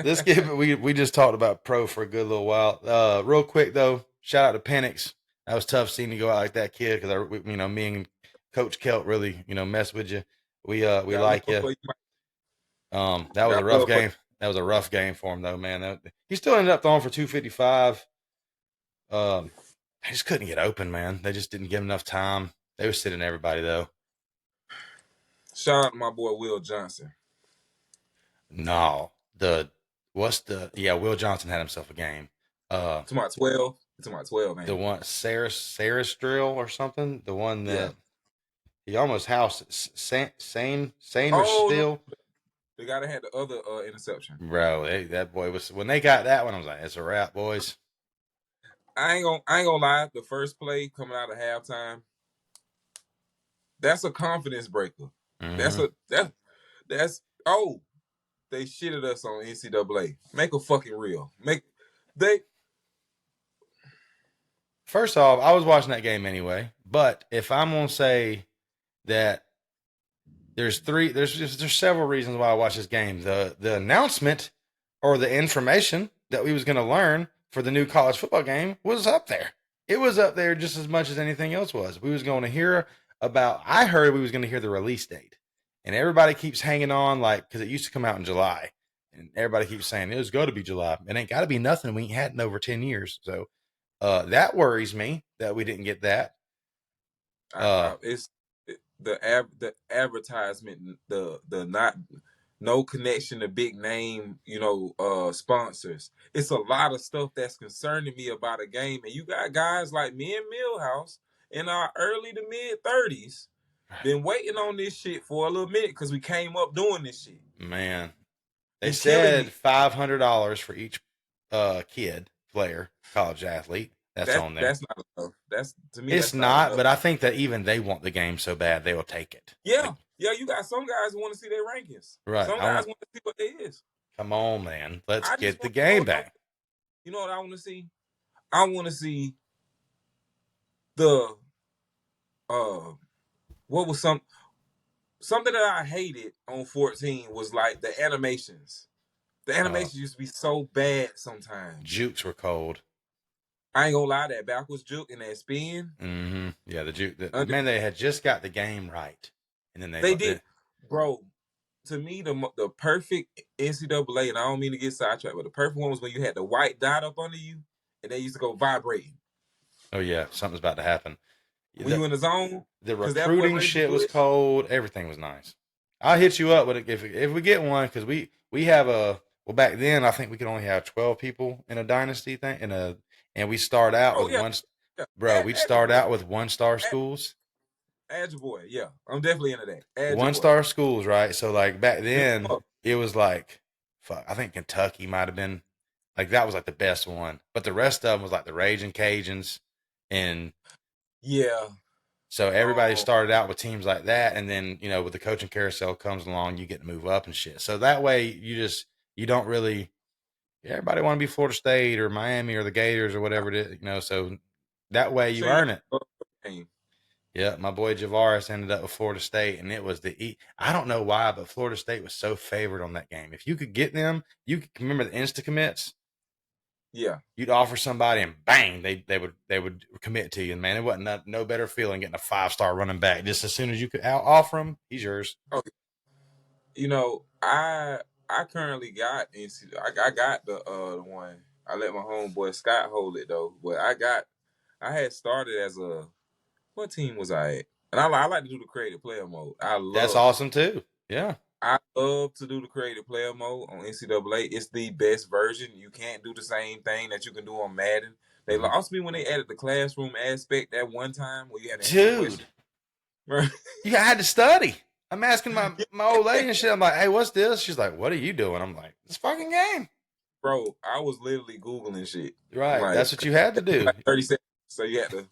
This kid, we just talked about pro for a good little while. Real quick though, shout out to Penix. That was tough seeing you go out like that, kid. Because me and Coach Kelt really, mess with you. We like you. That was a rough game. That was a rough game for him though, man. He still ended up throwing for 255. I just couldn't get open, man. They just didn't give him enough time. They were sitting everybody though. Shout out to my boy Will Johnson. No, Will Johnson had himself a game. To my 12. To my 12, man. The one Sarah's drill or something. The one that he almost housed Sane or still. The guy that had the other interception. Bro, that boy was when they got that one, I was like, it's a wrap, boys. I ain't gonna lie. The first play coming out of halftime, That's a confidence breaker. That's Mhm. that's they shitted us on NCAA. Make a fucking real. They First off, I was watching that game anyway, but if I'm gonna say that there's several reasons why I watched this game. The announcement or the information that we was gonna learn for the new college football game was up there. It was up there just as much as anything else was. We was going to hear about. I heard we was going to hear the release date, and everybody keeps hanging on like because it used to come out in July, and everybody keeps saying it was got to be July. It ain't got to be nothing. We ain't had it in over 10 years, so that worries me that we didn't get that. it's the advertisement, the not no connection to big name, sponsors. It's a lot of stuff that's concerning me about a game, and you got guys like me and Millhouse in our early to mid 30s been waiting on this shit for a little minute because we came up doing this shit. Man, they You killing me. said $500 for each kid, player, college athlete. That's on there. That's not enough. That's to me. It's That's not, enough. but I think that even they want the game so bad they will take it. Yeah, Like, yeah. You got some guys who want to see their rankings. right. Some guys want to see what they is. Come on, man. Let's I get just the want game back. You know what I want to see? I want to see the what was something that I hated on 14 was like the animations. The animations used to be so bad sometimes. Jukes were cold. I ain't gonna lie, that backwards juke and that spin. Mm-hmm. Yeah, the juke. Man, they had just got the game right, and then they did, bro. To me, the perfect NCAA, and I don't mean to get sidetracked, but the perfect one was when you had the white dot up under you, and they used to go vibrating. Oh yeah, something's about to happen. When you in the zone, the recruiting shit was cold. Everything was nice. I'll hit you up with it if we get one because we have a back then I think we could only have 12 people in a dynasty thing and we start out with one. Yeah. Bro, we start out with 1-star schools. Add your boy, yeah, I'm definitely into that. 1-star schools, right? So like back then it was like fuck. I think Kentucky might have been like that was like the best one, but the rest of them was like the Raging Cajuns and yeah. So everybody started out with teams like that, and then with the coaching carousel comes along, you get to move up and shit. So that way, you don't really. Everybody want to be Florida State or Miami or the Gators or whatever it is, So that way you earn it. Yeah, my boy Javaris ended up with Florida State, and it was I don't know why, but Florida State was so favored on that game. If you could get them, you could remember the insta commits. Yeah, you'd offer somebody and bang, they would commit to you. And man, it wasn't no better feeling getting a 5-star running back. Just as soon as you could offer him, he's yours. Okay. I currently got I got the one. I let my homeboy Scott hold it though, but I had started as what team was I at? And I like to do the creative player mode. That's awesome too. Yeah. I love to do the creative player mode on NCAA. It's the best version. You can't do the same thing that you can do on Madden. They lost me when they added the classroom aspect that one time where you had to you had to study. I'm asking my old lady and shit. I'm like, hey, what's this? She's like, what are you doing? I'm like, it's fucking game. Bro, I was literally Googling shit. Right. Like, that's what you had to do. Like 30 seconds. So you had to.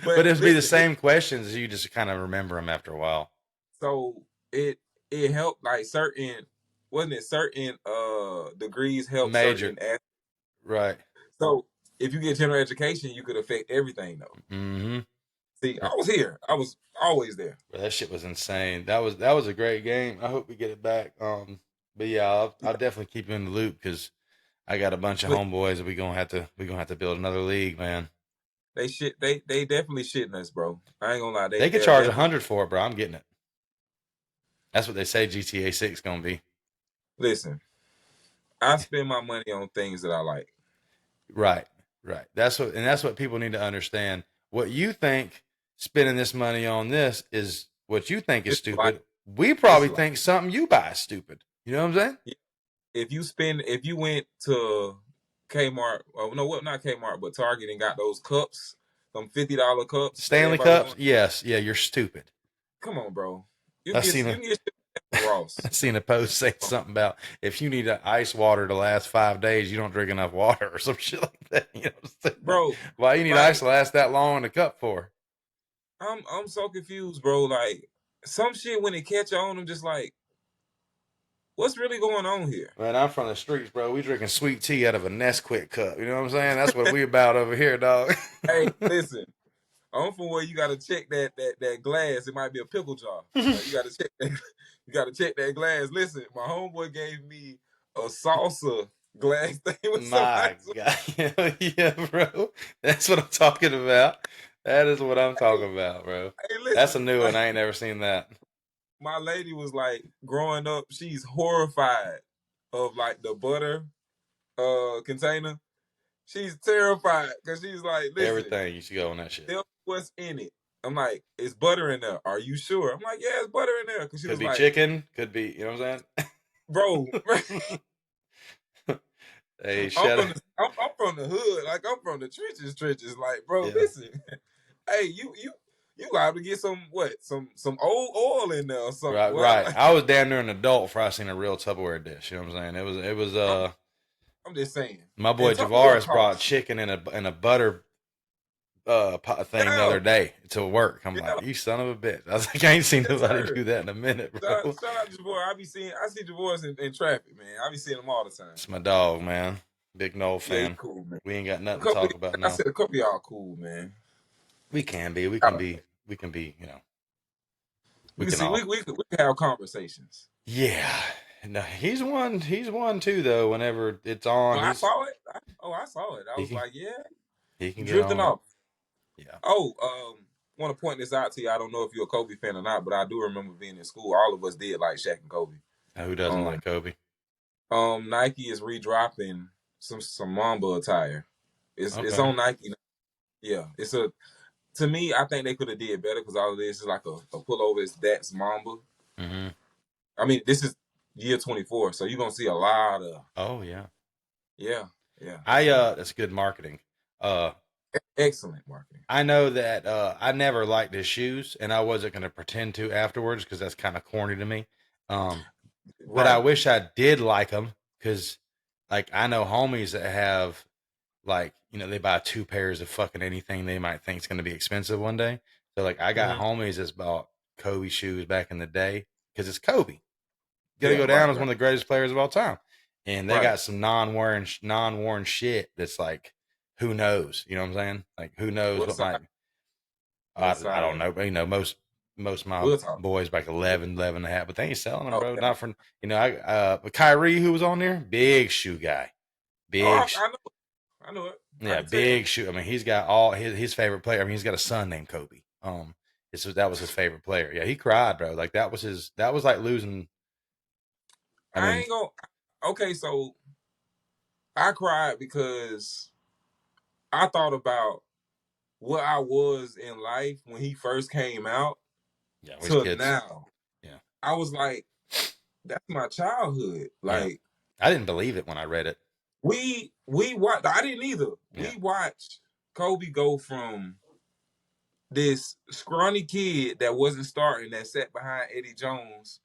but it would be the same questions. You just kind of remember them after a while. So it helped like certain degrees help major. Right. So if you get general education, you could affect everything though. Mm-hmm. See, I was here. I was always there. Well, that shit was insane. That was a great game. I hope we get it back. But yeah, I'll definitely keep you in the loop because I got a bunch of homeboys that we're gonna have to build another league, man. They definitely shitting us, bro. I ain't gonna lie. They could charge $100 for it, bro. I'm getting it. That's what they say GTA 6 gonna be. Listen, I spend my money on things that I like. Right. That's what people need to understand. What you think spending this money on this is what you think is stupid. We probably think something you buy is stupid. You know what I'm saying? If you went to Kmart, not Kmart, but Target and got those cups, them $50 cups. Stanley cups? Yes. Yeah, you're stupid. Come on, bro. I seen a post say something about if you need ice water to last 5 days, you don't drink enough water or some shit like that. You know what I'm saying? Bro. Why you need ice to last that long in a cup for? I'm so confused, bro. Like some shit when it catch on, I'm just like, what's really going on here? Man, I'm from the streets, bro. We drinking sweet tea out of a Nesquik cup. You know what I'm saying? That's what we about over here, dog. Hey, listen, I'm from where you gotta check that glass. It might be a pickle jar. You gotta check that. You gotta check that glass. Listen, my homeboy gave me a salsa glass thing with My some God. Yeah, bro. That's what I'm talking about. That is what I'm talking about, bro. Hey, That's a listen, new one. like I ain't never seen that. my lady was like, growing up, she's horrified of like the butter container. She's terrified because she's like, listen, Everything you should go on that shit. tell me what's in it. I'm like, it's butter in there. Are you sure? I'm like, yeah, it's butter in there. Because she Could was be like, chicken. Could be, you know what I'm bro, saying? Hey, I'm shut from up. I'm from the hood. Like I'm from the trenches. Like, bro, Yeah. listen. Hey, you got to get some old oil in there or something. Right, Boy. right. Like, I was damn near an adult before I seen a real Tupperware dish. You know what I'm saying? It was I'm just saying. my boy And Tupperware Javaris brought costs. chicken in a butter pot thing the Yeah, other day to work. I'm yeah, like, you son of a bitch. I was like, I ain't seen yes, nobody sir. do that in a minute, bro. Shout out to Javois. I see Javois in traffic, man. I be seeing them all the time. It's my dog, man. Big Noel Yeah, he fan. cool, man. We ain't got A nothing to couple, talk about I now. said a couple of y'all cool, man. We can be. We I can don't- be. We can be. You know. We We can can see. all. We can have conversations. Yeah. No, he's one. He's one too, though. Whenever it's on, I saw it. I saw it. I he was can like, yeah, he can get drifting on it. off. Yeah. Oh, want to point this out to you. I don't know if you're a Kobe fan or not, but I do remember being in school. All of us did like Shaq and Kobe. Now, who doesn't like Kobe? Nike is redropping some Mamba attire. It's Okay. on Nike. Yeah, it's a. To me, I think they could have did better because all of this is like a pullover. That's Mamba. Mm-hmm. I mean, this is year 24, so you're gonna see a lot of Oh yeah. yeah. So, That's good marketing. excellent marketing. I know that I never liked his shoes, and I wasn't going to pretend to afterwards because that's kind of corny to me. But I Right. wish I did like them because, like, I know homies that have, like, they buy 2 pairs of fucking anything they might think is going to be expensive one day. So, like, I got homies that's bought Kobe shoes back in the day because it's Kobe. Got to go down as one of the greatest players of all time. And they got some non-worn shit that's like, who knows? You know what I'm saying? Like, who knows what might. I don't know. Most of my boys like 11 and a half, but they ain't selling them, bro. Not for but Kyrie, who was on there, big shoe guy, I know it. Yeah, big shoe. I mean, he's got all his favorite player. I mean, he's got a son named Kobe. That was his favorite player. Yeah, he cried, bro. Like that was like losing. I ain't gonna. Okay, so I cried because I thought about what I was in life when he first came out to now. Yeah, I was like, that's my childhood. Like, I didn't believe it when I read it. We watched. I didn't either. Yeah. We watched Kobe go from this scrawny kid that wasn't starting, that sat behind Eddie Jones,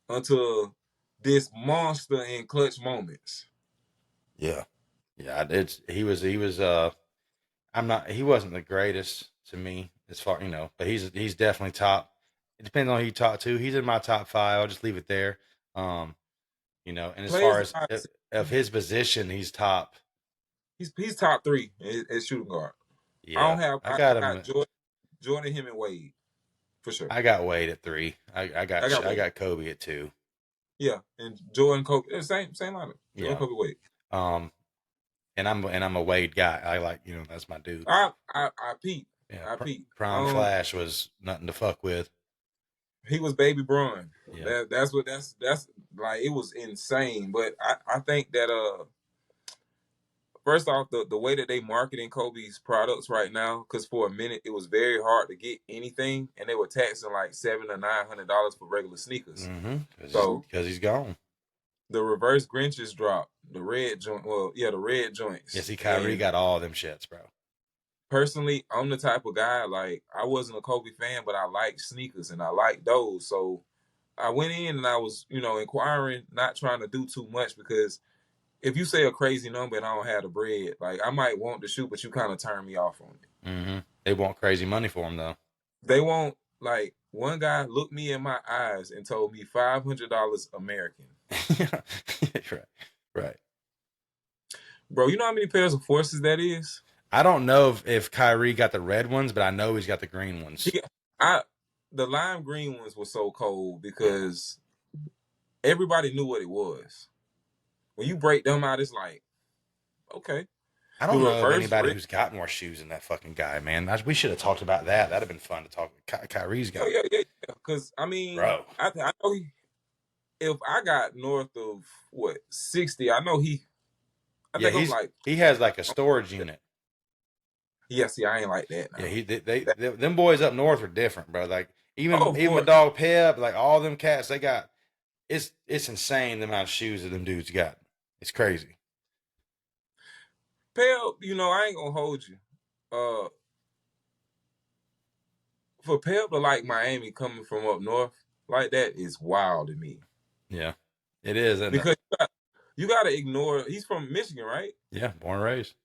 until this monster in clutch moments. Yeah. He was he wasn't the greatest to me as far, but he's definitely top. It depends on who you talk to. He's in my top 5. I'll just leave it there. And as far as of his position, he's top. He's top 3 at shooting guard. Yeah. I got Jordan, him, and Wade for sure. I got Wade at 3. I got Kobe at 2. Yeah, and Jordan, Kobe, same lineup. Jordan, Kobe, Wade. And I'm a Wade guy. I like, that's my dude. I peep. Yeah, I peep. Prime Flash was nothing to fuck with. He was baby Bron. Yeah. That's like, it was insane. But I think that first off, the way that they marketing Kobe's products right now, because for a minute it was very hard to get anything, and they were taxing like $700 or $900 for regular sneakers. Mm-hmm. So because he's gone. The reverse Grinches dropped. The red joint. Well, yeah, the red joints. Yeah, see, Kyrie got all them shits, bro. Personally, I'm the type of guy, like, I wasn't a Kobe fan, but I like sneakers and I like those. So I went in and I was, inquiring, not trying to do too much, because if you say a crazy number and I don't have the bread, like, I might want to shoot, but you kind of turn me off on it. Mm-hmm. They want crazy money for him, though. They won't, like, one guy looked me in my eyes and told me $500 American. Right. Right. Bro, you know how many pairs of forces that is? I don't know if Kyrie got the red ones, but I know he's got the green ones. The lime green ones were so cold Yeah. because everybody knew what it was. When you break them out, it's like, okay. I don't The know of reverse anybody red- who's got more shoes than that fucking guy, man. We should have talked about that. That'd have been fun to talk. Kyrie's got, yeah. Because I mean, bro. I know if I got north of what 60, I know he. I Yeah, think I'm like, he has like a storage unit. yeah. See, I ain't like that. Now. Yeah, them boys up north are different, bro. Like even Of my course. dog Pep, like all them cats, they got. It's insane the amount of shoes that them dudes got. It's crazy. Pep, I ain't gonna hold you. For Pep to like Miami coming from up north like that is wild to me. Yeah, it is. Because you got to ignore. He's from Michigan, right? Yeah, born and raised.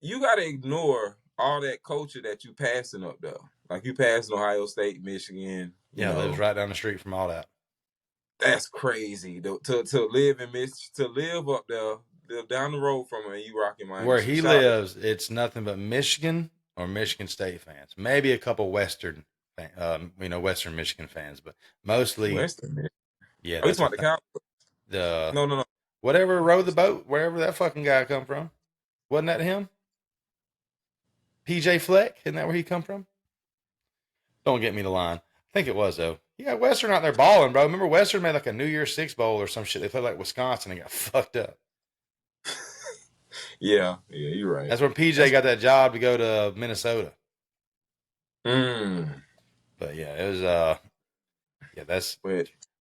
You got to ignore all that culture that you passing up there. Like you passing Ohio State, Michigan. Lives right down the street from all that. That's crazy. To live in to live up there, live down the road from him, and you rocking Miami. Where he lives, it's nothing but Michigan or Michigan State fans. Maybe a couple Western, Western Michigan fans, but mostly Western Michigan. Yeah, that's what the Cowboys. No. Whatever rowed the boat, wherever that fucking guy come from, wasn't that him? PJ Fleck, isn't that where he come from? Don't get me the line. I think it was though. Yeah, Western out there balling, bro. Remember Western made like a New Year's Six bowl or some shit. They played like Wisconsin and got fucked up. Yeah, you're right. That's when PJ got that job to go to Minnesota. But yeah, it was that's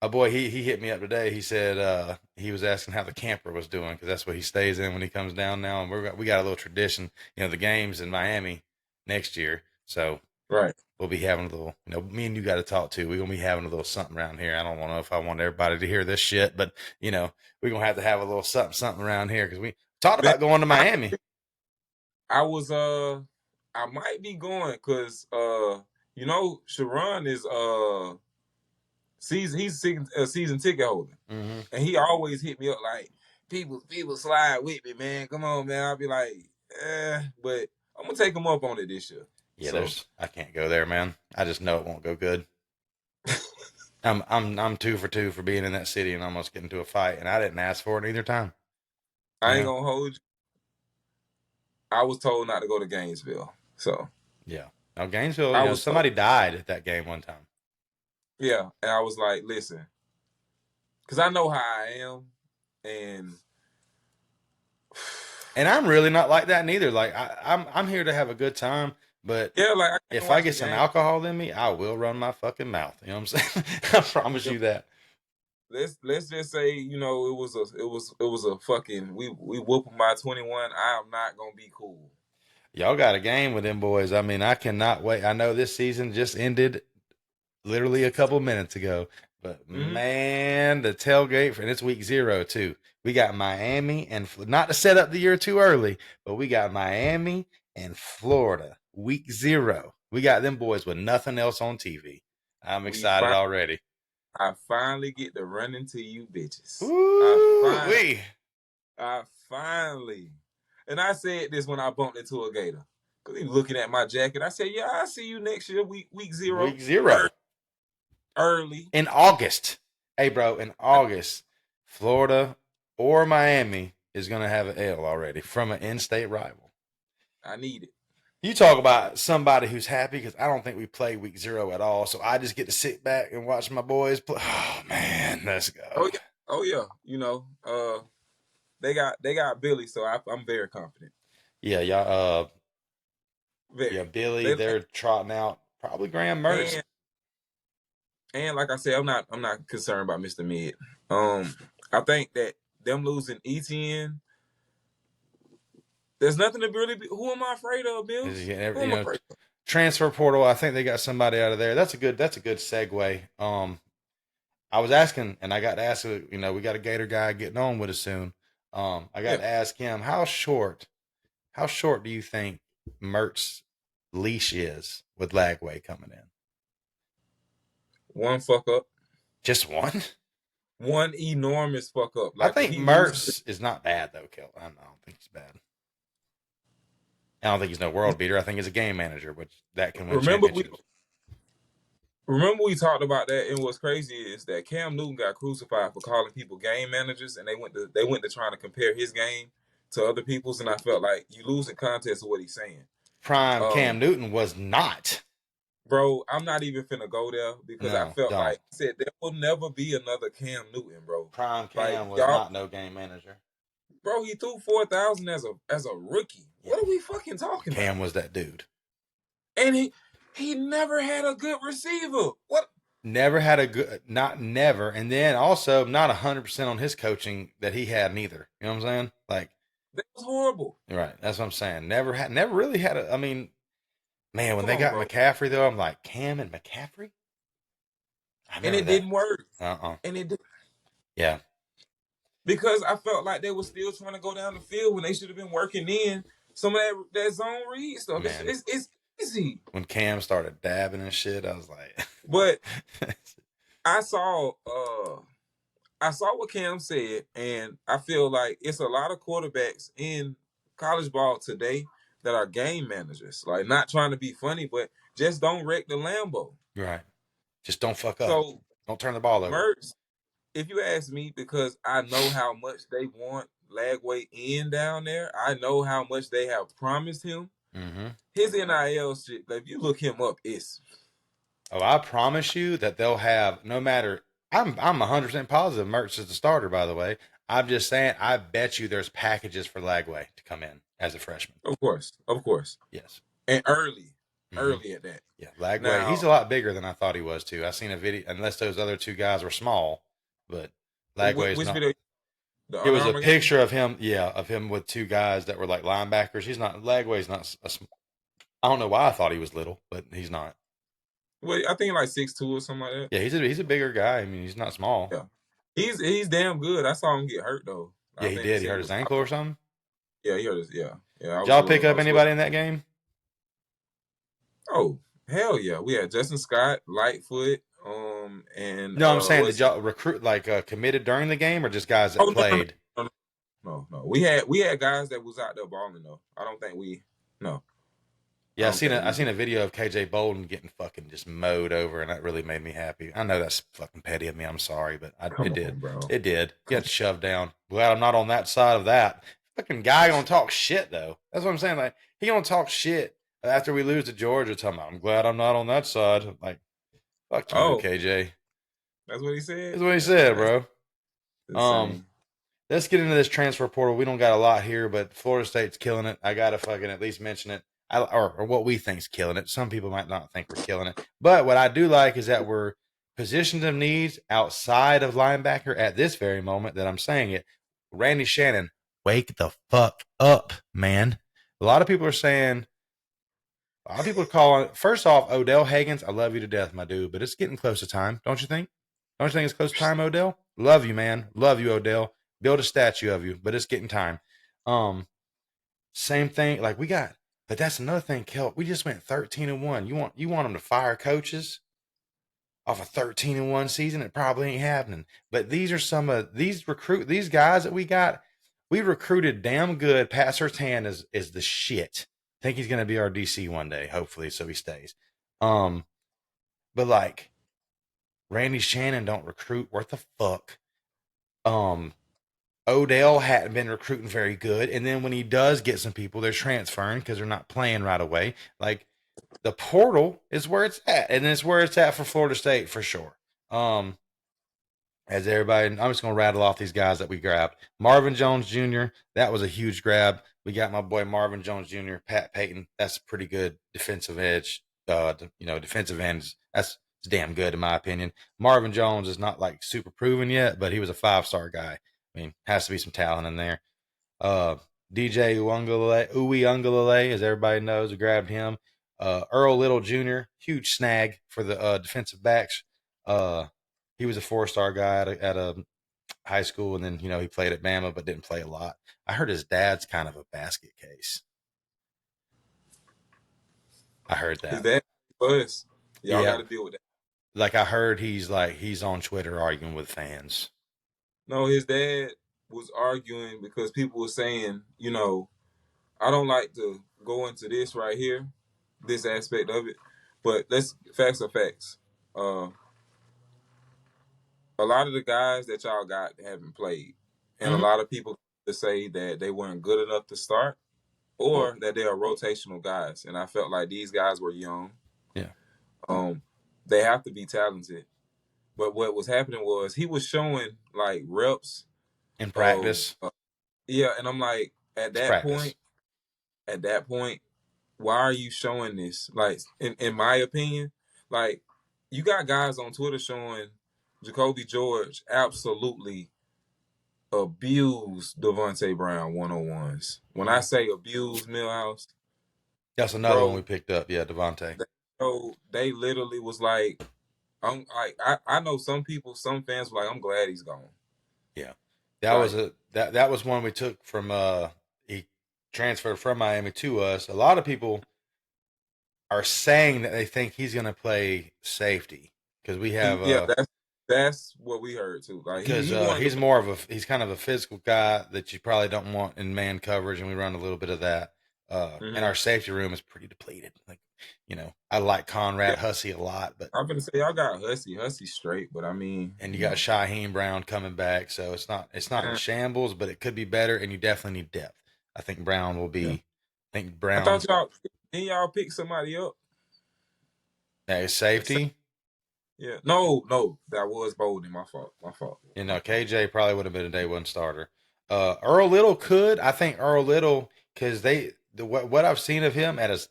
a boy. He hit me up today. He said he was asking how the camper was doing because that's what he stays in when he comes down now. And we got a little tradition, the games in Miami next year. So right, we'll be having a little. Me and you got to talk too. We're gonna be having a little something around here. I don't know if I want everybody to hear this shit, but we're gonna have to have a little something around here because we talked about going to Miami. I might be going because Sharon is he's a season ticket holder, and he always hit me up like people slide with me, man. Come on, man. I'll be like, but I'm gonna take him up on it this year. Yeah, I can't go there, man. I just know it won't go good. I'm 2 for 2 for being in that city and almost getting into a fight, and I didn't ask for it either time. I ain't gonna hold you. I was told not to go to Gainesville, so yeah. Now Gainesville, somebody died at that game one time. Yeah, and I was like, listen, because I know how I am, and I'm really not like that neither. Like I'm here to have a good time, but yeah, like if I get some alcohol in me, I will run my fucking mouth. You know what I'm saying? I promise you that. Let's just say it was a fucking we whoop them by 21. I'm not gonna be cool. Y'all got a game with them boys. I mean, I cannot wait. I know this season just ended literally a couple minutes ago, but man, the tailgate and it's week 0 too. We got Miami and not to set up the year too early, but we got Miami and Florida week 0. We got them boys with nothing else on TV. I'm excited already. I finally get to run into you bitches. I finally. And I said this when I bumped into a Gator. Because he was looking at my jacket. I said, yeah, I'll see you next year, week 0. Week 0. Early. In August. Hey, bro, in August, Florida or Miami is going to have an L already from an in-state rival. I need it. You talk about somebody who's happy because I don't think we play week 0 at all. So I just get to sit back and watch my boys play. Oh, man, let's go. Oh yeah. They got Billy, so I'm very confident. Yeah, y'all. Billy, they're trotting out probably Graham Mertz. And like I said, I'm not concerned about Mr. Mid. I think that them losing ETN, there's nothing to really be. Who am I afraid of, Bill? Transfer portal. I think they got somebody out of there. That's a good segue. I was asking, and I got to ask. We got a Gator guy getting on with us soon. I got to ask him how short do you think Mertz leash is with Lagway coming in? One fuck up. Just one? One enormous fuck up. I Like think Mertz is not bad though, Kel. I don't think he's bad. I don't think he's no world beater. I think he's a game manager, which that can win championships. Remember we talked about that, and what's crazy is that Cam Newton got crucified for calling people game managers, and they went to trying to compare his game to other people's, and I felt like you losing context of what he's saying. Prime Cam Newton was not. Bro, I'm not even finna go there because I felt like I said there will never be another Cam Newton, bro. Prime Cam was not no game manager. Bro, he threw 4,000 as a rookie. Yeah. What are we fucking talking about? Cam was that dude. And he never had a good receiver. What? Never had a good, not never. And then also not 100% on his coaching that he had neither. You know what I'm saying? Like, that was horrible. Right. That's what I'm saying. Never really had a, I mean, man, when they got McCaffrey though, I'm like, Cam and McCaffrey? And it didn't work. And it did. Yeah. Because I felt like they were still trying to go down the field when they should have been working in some of that zone read stuff. It's easy. When Cam started dabbing and shit, I was like, but I saw what Cam said, and I feel like it's a lot of quarterbacks in college ball today that are game managers, like not trying to be funny, but just don't wreck the Lambo. Right. Just don't fuck up. So don't turn the ball over. Mertz, if you ask me, because I know how much they want Lagway in down there, I know how much they have promised him. Mm-hmm. His NIL shit, like, if you look him up, it's... Oh, I promise you that they'll have, no matter... I'm 100% positive Mertz is the starter, by the way. I'm just saying, I bet you there's packages for Lagway to come in as a freshman. Of course. Yes. And early at that. Yeah, Lagway, he's a lot bigger than I thought he was, too. I seen a video, unless those other two guys were small, but Lagway's not... Video? It was a picture of him, of him with two guys that were like linebackers. He's not, Lagway's not, I don't know why I thought he was little, but he's not. Well, I think like 6'2" or something like that. Yeah, he's a bigger guy. I mean, he's not small. Yeah. He's damn good. I saw him get hurt, though. Yeah, he did. He hurt his ankle or something? Yeah, he hurt his, yeah. Did y'all pick up anybody in that game? Oh, hell yeah. We had Justin Scott, Lightfoot, and... No, I'm saying, did y'all recruit, committed during the game, or just guys that played? No. We had guys that was out there balling, though. I don't think no. Yeah, I seen a video of KJ Bolden getting fucking just mowed over, and that really made me happy. I know that's fucking petty of me. I'm sorry, but it did. Bro. It did. He got shoved down. Glad I'm not on that side of that. Fucking guy gonna talk shit though. That's what I'm saying. Like, he gonna talk shit after we lose to Georgia. Talking about, I'm glad I'm not on that side. I'm like, fuck you, KJ. That's what he said. That's what he said, bro. Let's get into this transfer portal. We don't got a lot here, but Florida State's killing it. I gotta fucking at least mention it. Or what we think's killing it. Some people might not think we're killing it. But what I do like is that we're positions of needs outside of linebacker at this very moment that I'm saying it. Randy Shannon, wake the fuck up, man. A lot of people are saying, calling, first off, Odell Haggins, I love you to death, my dude, but it's getting close to time, don't you think? Don't you think it's close to time, Odell? Love you, man. Love you, Odell. Build a statue of you, but it's getting time. Same thing, but that's another thing, Kel. We just went 13-1. You want them to fire coaches off a 13-1 season? It probably ain't happening. But these are some of these guys that we got. We recruited damn good. Pat Surtain is the shit. Think he's gonna be our DC one day, hopefully, so he stays. But Randy Shannon don't recruit worth a fuck. Odell hadn't been recruiting very good. And then when he does get some people, they're transferring because they're not playing right away. Like, the portal is where it's at. And it's where it's at for Florida State for sure. As everybody, I'm just going to rattle off these guys that we grabbed. Marvin Jones Jr., that was a huge grab. We got my boy Marvin Jones Jr., Pat Payton. That's a pretty good defensive edge. Defensive ends. That's damn good in my opinion. Marvin Jones is not super proven yet, but he was a 5-star guy. I mean, has to be some talent in there. DJ Uiagalelei, as everybody knows, we grabbed him. Earl Little Jr., huge snag for the defensive backs. He was a 4-star guy at a high school, and then, he played at Bama, but didn't play a lot. I heard his dad's kind of a basket case. I heard His that. dad was. Y'all got Yeah, to deal with that. like I heard he's on Twitter arguing with fans. No, his dad was arguing because people were saying, I don't like to go into this right here, this aspect of it, but facts are facts. Uh, a lot of the guys that y'all got haven't played, and a Mhm. lot of people to say that they weren't good enough to start, or that they are rotational guys. And I felt like these guys were young. Yeah. They have to be talented. But what was happening was he was showing like reps In of, practice, yeah, and I'm like, it's practice. at that point, why are you showing this? Like, in my opinion, like, you got guys on Twitter showing Jacoby George absolutely abuse Devontae Brown 101s. When I say abuse Millhouse, That's another one bro, we picked up. Yeah, Devontae. they literally was like, I know some people, some fans were like, I'm glad he's gone. Yeah, that Like, was that was one we took from. He transferred from Miami to us. A lot of people are saying that they think he's going to play safety because we have yeah, that's what we heard too. Like because he wanted he's to. more of he's kind of a physical guy that you probably don't want in man coverage, and we run a little bit of that. And our safety room is pretty depleted. Like, I like Yeah, Conrad Hussey a lot, but I'm gonna say y'all got Hussey straight, but I mean, and you got Shaheem Brown coming back, so it's not in uh, shambles, but it could be better, and you definitely need depth. I think Brown will yeah. be. I think I thought Brown y'all pick somebody up. as safety. Yeah, no, that was Bolden. My fault. KJ probably would have been a day one starter. Earl Little could. I think Earl Little because what I've seen of him at his.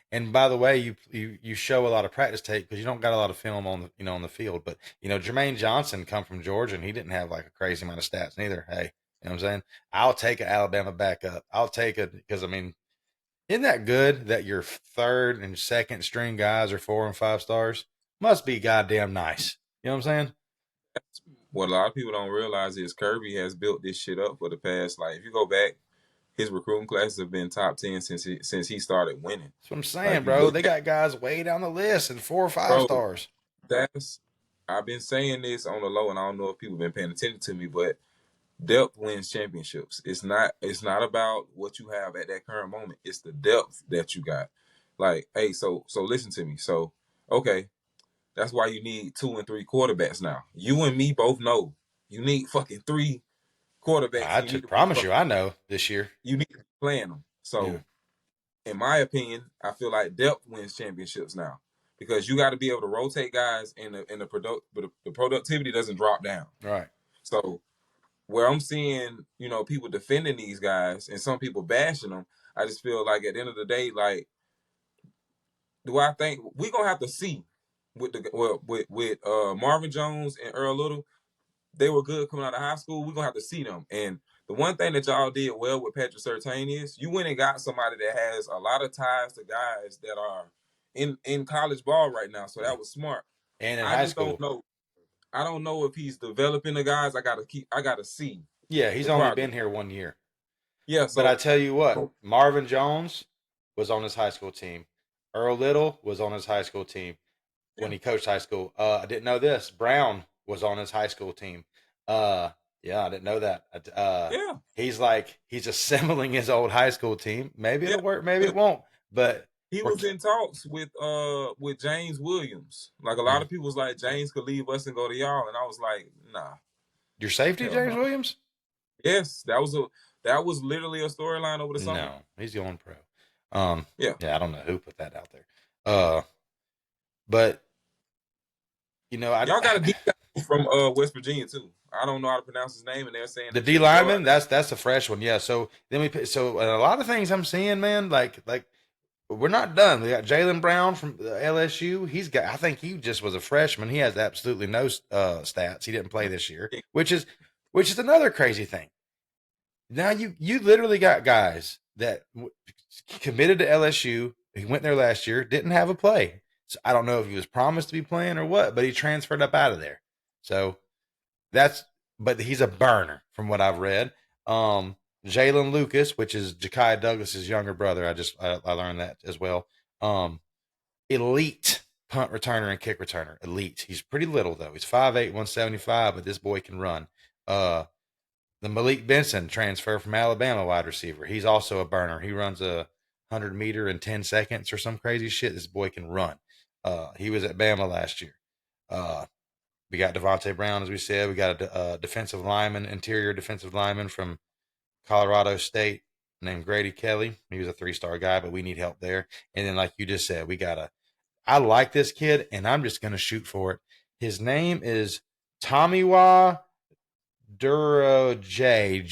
And by the way, you show a lot of practice tape because you don't got a lot of film on on the field. But Jermaine Johnson come from Georgia and he didn't have like a crazy amount of stats neither. Hey, you know what I'm saying? I'll take an Alabama backup. I'll take it because isn't that good that your third and second string guys are 4 and 5 stars? Must be goddamn nice. You know what I'm saying? What a lot of people don't realize is Kirby has built this shit up for the past. Like, if you go back, his recruiting classes have been top 10 since he started winning. That's what I'm saying, Like, you bro. look They got guys way down the list and 4 or 5 bro, stars. I've been saying this on the low, and I don't know if people have been paying attention to me, but depth wins championships. It's not about what you have at that current moment. It's the depth that you got. Like, hey, so listen to me. So, okay, that's why you need 2 and 3 quarterbacks now. You and me both know you need fucking 3 quarterbacks. I And you need to promise you, I know this year. you need to be playing them. Yeah. So, in my opinion, I feel like depth wins championships now because you got to be able to rotate guys, and the productivity doesn't drop down. Right. So, where I'm seeing, people defending these guys and some people bashing them, I just feel like at the end of the day, like, do I think we're gonna have to see with Marvin Jones and Earl Little, they were good coming out of high school. We're gonna have to see them. And the one thing that y'all did well with Patrick Surtain is you went and got somebody that has a lot of ties to guys that are in college ball right now. So that was smart. And in I high just school. don't know. I don't know if he's developing the guys. I gotta see. Yeah, he's only been here 1 year. Yeah, But I tell you what, Marvin Jones was on his high school team. Earl Little was on his high school team when he coached high school. I didn't know this. Brown was on his high school team. Yeah, I didn't know that. He's assembling his old high school team. Maybe it'll work, maybe it won't. But he was in talks with James Williams. Like, a lot of people was like, James could leave us and go to y'all, and I was like, nah. Your safety, James no. Williams? Yes, that was literally a storyline over the summer. No, he's going pro. Yeah, I don't know who put that out there. But y'all got a D from West Virginia too. I don't know how to pronounce his name, and they're saying the D lineman. That's a fresh one. Yeah. So then a lot of things I'm seeing, man. Like we're not done. We got Jaylen Brown from LSU. I think he just was a freshman. He has absolutely no stats. He didn't play this year, which is another crazy thing. Now you literally got guys that committed to LSU. He went there last year, didn't have a play. So I don't know if he was promised to be playing or what, but he transferred up out of there. So but he's a burner from what I've read. Jalen Lucas, which is Ja'Kai Douglas's younger brother. I learned that as well. elite punt returner and kick returner. Elite. He's pretty little though. He's 5'8", 175, but this boy can run. The Malik Benson transfer from Alabama wide receiver. He's also a burner. He runs a 100-meter in 10 seconds or some crazy shit. This boy can run. He was at Bama last year. We got Devontae Brown, as we said. We got a defensive lineman, interior defensive lineman from Colorado State named Grady Kelly. He was a 3-star guy, but we need help there. And then, like you just said, I like this kid, and I'm just going to shoot for it. His name is Tomiwa Duro J.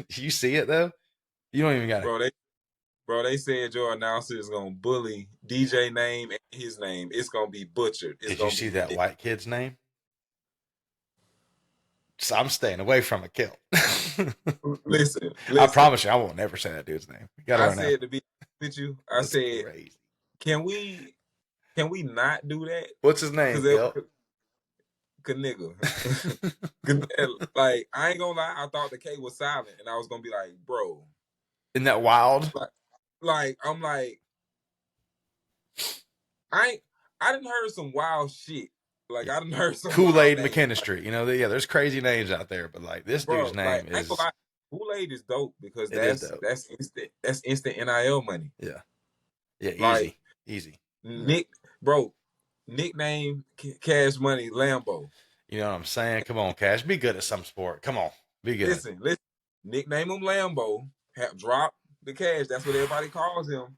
You see it though? You don't even got it. Bro, they said your announcer is gonna bully DJ name and his name. It's gonna be butchered. Did you see that white kid's name? So I'm staying away from it, Kill. Listen, I promise you, I won't never say that dude's name. I said to be with you. I said, crazy. Can we not do that? What's his name? Nigga. Like, I ain't gonna lie, I thought the K was silent, and I was gonna be like, bro. Isn't that wild? Like I'm like, I done heard some wild shit. Like, I done heard some Kool-Aid McKinstry. You know, there's crazy names out there, but like this dude's name is Kool-Aid is dope because that's instant NIL money. Yeah. Yeah, easy. Nickname Cash Money Lambo. You know what I'm saying? Come on, Cash. Be good at some sport. Come on. Be good. Listen. Nickname him Lambo. Drop the cash. That's what everybody calls him.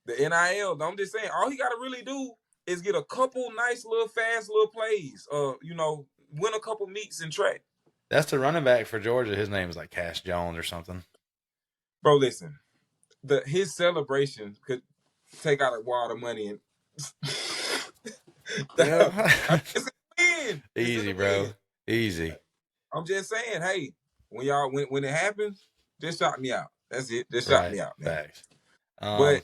The NIL. I'm just saying, all he got to really do is get a couple nice little fast little plays. Win a couple meets in track. That's the running back for Georgia. His name is like Cash Jones or something. Bro, listen. His celebration could take out a wad of money and easy, bro. Easy. I'm just saying, hey, when it happens, just shout me out. That's it. Just shout me out, man. Thanks. But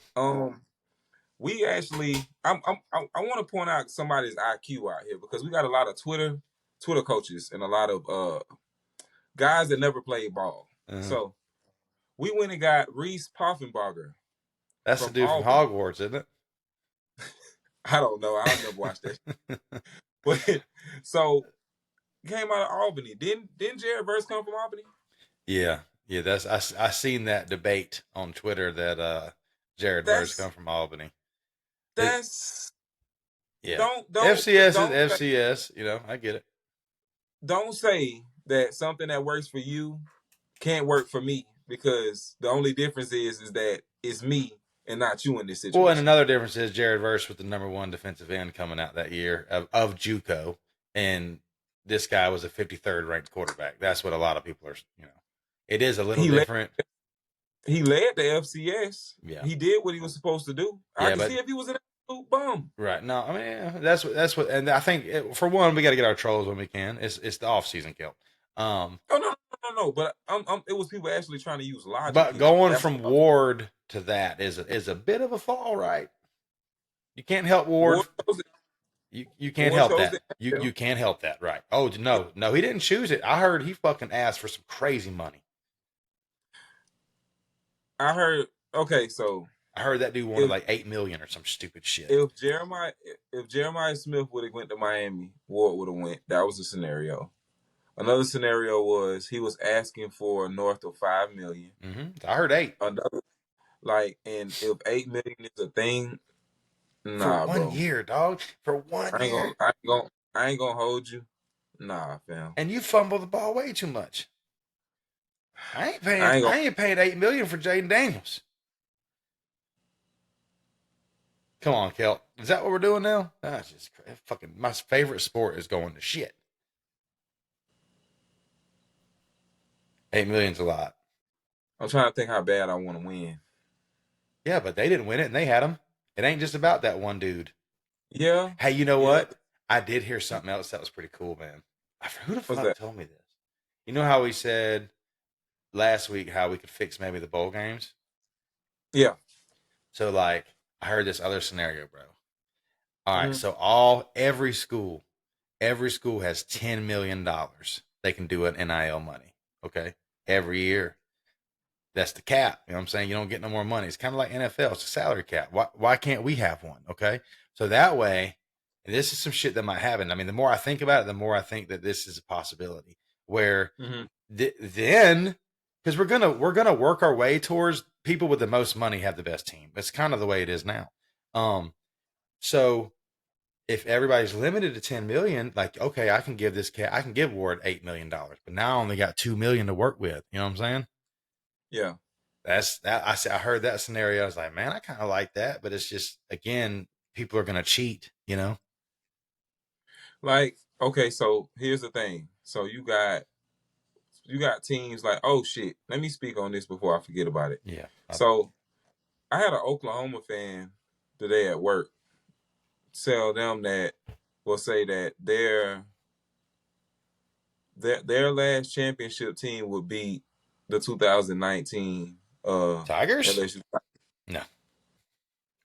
we actually, I want to point out somebody's IQ out here because we got a lot of Twitter coaches and a lot of guys that never played ball. Uh-huh. So we went and got Reese Poffenbarger. That's the dude from Hogwarts, isn't it? I don't know. I never watched that. But so came out of Albany. Didn't Jared Verse come from Albany? Yeah. That's I seen that debate on Twitter that Jared Verse come from Albany. That's don't FCS is FCS. You know, I get it. Don't say that something that works for you can't work for me because the only difference is that it's me and not you in this situation. Well, and another difference is Jared Verse with the #1 defensive end coming out that year of JUCO, and this guy was a 53rd ranked quarterback. That's what a lot of people are. You know, it is a little different. He led the FCS. Yeah, he did what he was supposed to do. I can see if he was an absolute bum. Right. No, I mean that's what, and I think for one we got to get our trolls when we can. It's the off season, Kill. No. But it was people actually trying to use logic. But going from Ward to that is a bit of a fall, right? You can't help Ward. You can't help that. You can't help that, right? Oh no, he didn't choose it. I heard he fucking asked for some crazy money. I heard. Okay, so I heard that dude wanted like $8 million or some stupid shit. If Jeremiah Smith would have went to Miami, Ward would have went. That was the scenario. Another scenario was he was asking for north of $5 million. Mm-hmm. I heard 8. And if $8 million is a thing, nah, for 1 year, dog. For 1 year, I ain't gonna hold you. Nah, fam. And you fumble the ball way too much. I ain't paying $8 million for Jaden Daniels. Come on, Kel. Is that what we're doing now? That's just fucking. My favorite sport is going to shit. $8 million's a lot. I'm trying to think how bad I want to win. Yeah, but they didn't win it, and they had him. It ain't just about that one dude. Yeah. Hey, you know what? I did hear something else that was pretty cool, man. Who the fuck told me this? You know how we said last week how we could fix maybe the bowl games? Yeah. So, like, I heard this other scenario, bro. All right, so every school has $10 million they can do an NIL money, okay? Every year. That's the cap. You know what I'm saying? You don't get no more money. It's kind of like NFL. It's a salary cap. Why can't we have one? Okay. So that way, and this is some shit that might happen. I mean, the more I think about it, the more I think that this is a possibility where then, because we're gonna work our way towards people with the most money have the best team. That's kind of the way it is now. So if everybody's limited to 10 million, like, okay, I can give Ward $8 million, but now I only got 2 million to work with. You know what I'm saying? Yeah. That's that. I heard that scenario. I was like, man, I kind of like that, but it's just, again, people are going to cheat, you know? Like, okay, so here's the thing. So you got teams like, oh shit, let me speak on this before I forget about it. Yeah. So I had an Oklahoma fan today at work tell them that, will say that their last championship team would be the 2019 Tigers? LSU. No.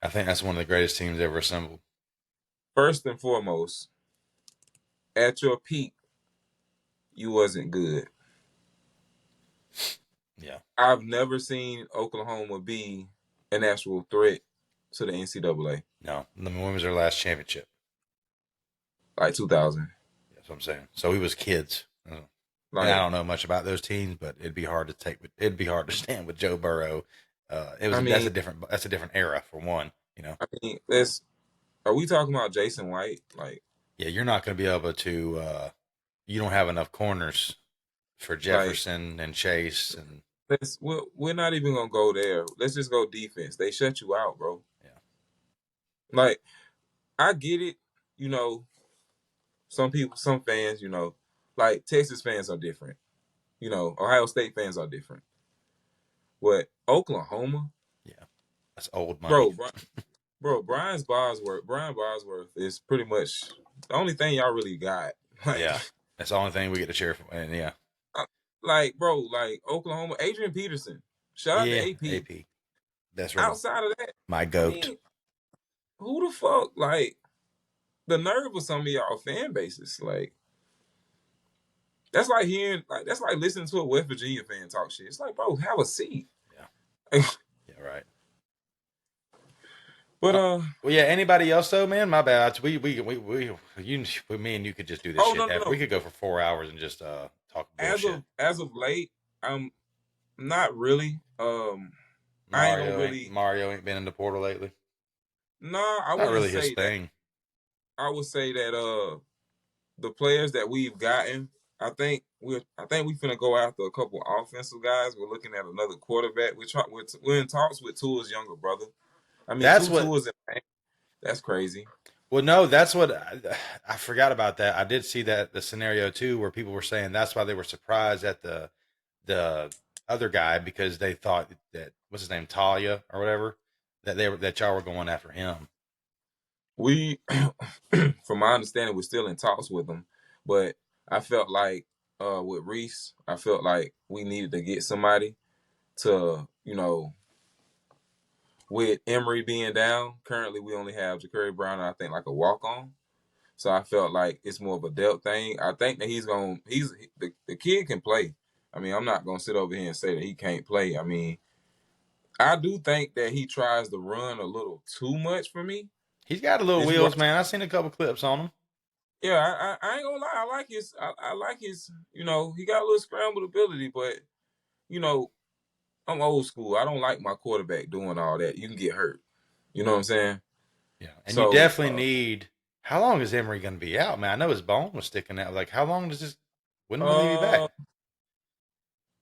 I think that's one of the greatest teams ever assembled. First and foremost, at your peak, you wasn't good. Yeah. I've never seen Oklahoma be an actual threat to the NCAA. No. When was their last championship? Like 2000. That's what I'm saying. So we was kids. Like, and I don't know much about those teams, but it'd be hard to stand with Joe Burrow. That's a different era for one, you know. I mean, are we talking about Jason White? Like, yeah, you're not going to be able to. You don't have enough corners for Jefferson and Chase and. We're not even gonna go there. Let's just go defense. They shut you out, bro. Yeah. Like, I get it. You know, some fans, you know, like Texas fans are different. You know, Ohio State fans are different. But Oklahoma, yeah, that's old money, bro. Brian Bosworth is pretty much the only thing y'all really got. Like, yeah, that's the only thing we get to cheer for, and yeah. Like, bro, like Oklahoma, Adrian Peterson. Shout out to AP. That's right. Outside of that, my goat. I mean, who the fuck? Like, the nerve of some of y'all fan bases. Like, that's like listening to a West Virginia fan talk shit. It's like, bro, have a seat. Yeah. Yeah, right. But well, yeah. Anybody else though, man? My bad. Me and you could just do this shit. No. We could go for 4 hours and just talk bullshit. As of late, not really. Mario ain't been in the portal lately. No, I wouldn't really say his thing. I would say that the players that we've gotten, I think we finna go after a couple offensive guys. We're looking at another quarterback. We're in talks with Tua's younger brother. I mean, that's crazy. Well, no, that's what I forgot about that. I did see that the scenario too, where people were saying that's why they were surprised at the other guy, because they thought that, what's his name, Talia or whatever, that y'all were going after him. We, from my understanding, we're still in talks with him, but I felt like with Reese, I felt like we needed to get somebody to, you know, with Emory being down. Currently, we only have Ja'Carry Brown, and I think like a walk-on. So I felt like it's more of a depth thing. I think that the kid can play. I mean, I'm not gonna sit over here and say that he can't play. I mean, I do think that he tries to run a little too much for me. He's got a little wheels, man. I've seen a couple clips on him. Yeah, I ain't gonna lie. I like his, you know, he got a little scrambled ability, but, you know, I'm old school. I don't like my quarterback doing all that. You can get hurt. You know what I'm saying? Yeah. And so, you definitely need, how long is Emory going to be out, man? I know his bone was sticking out. Like, how long when will he be back?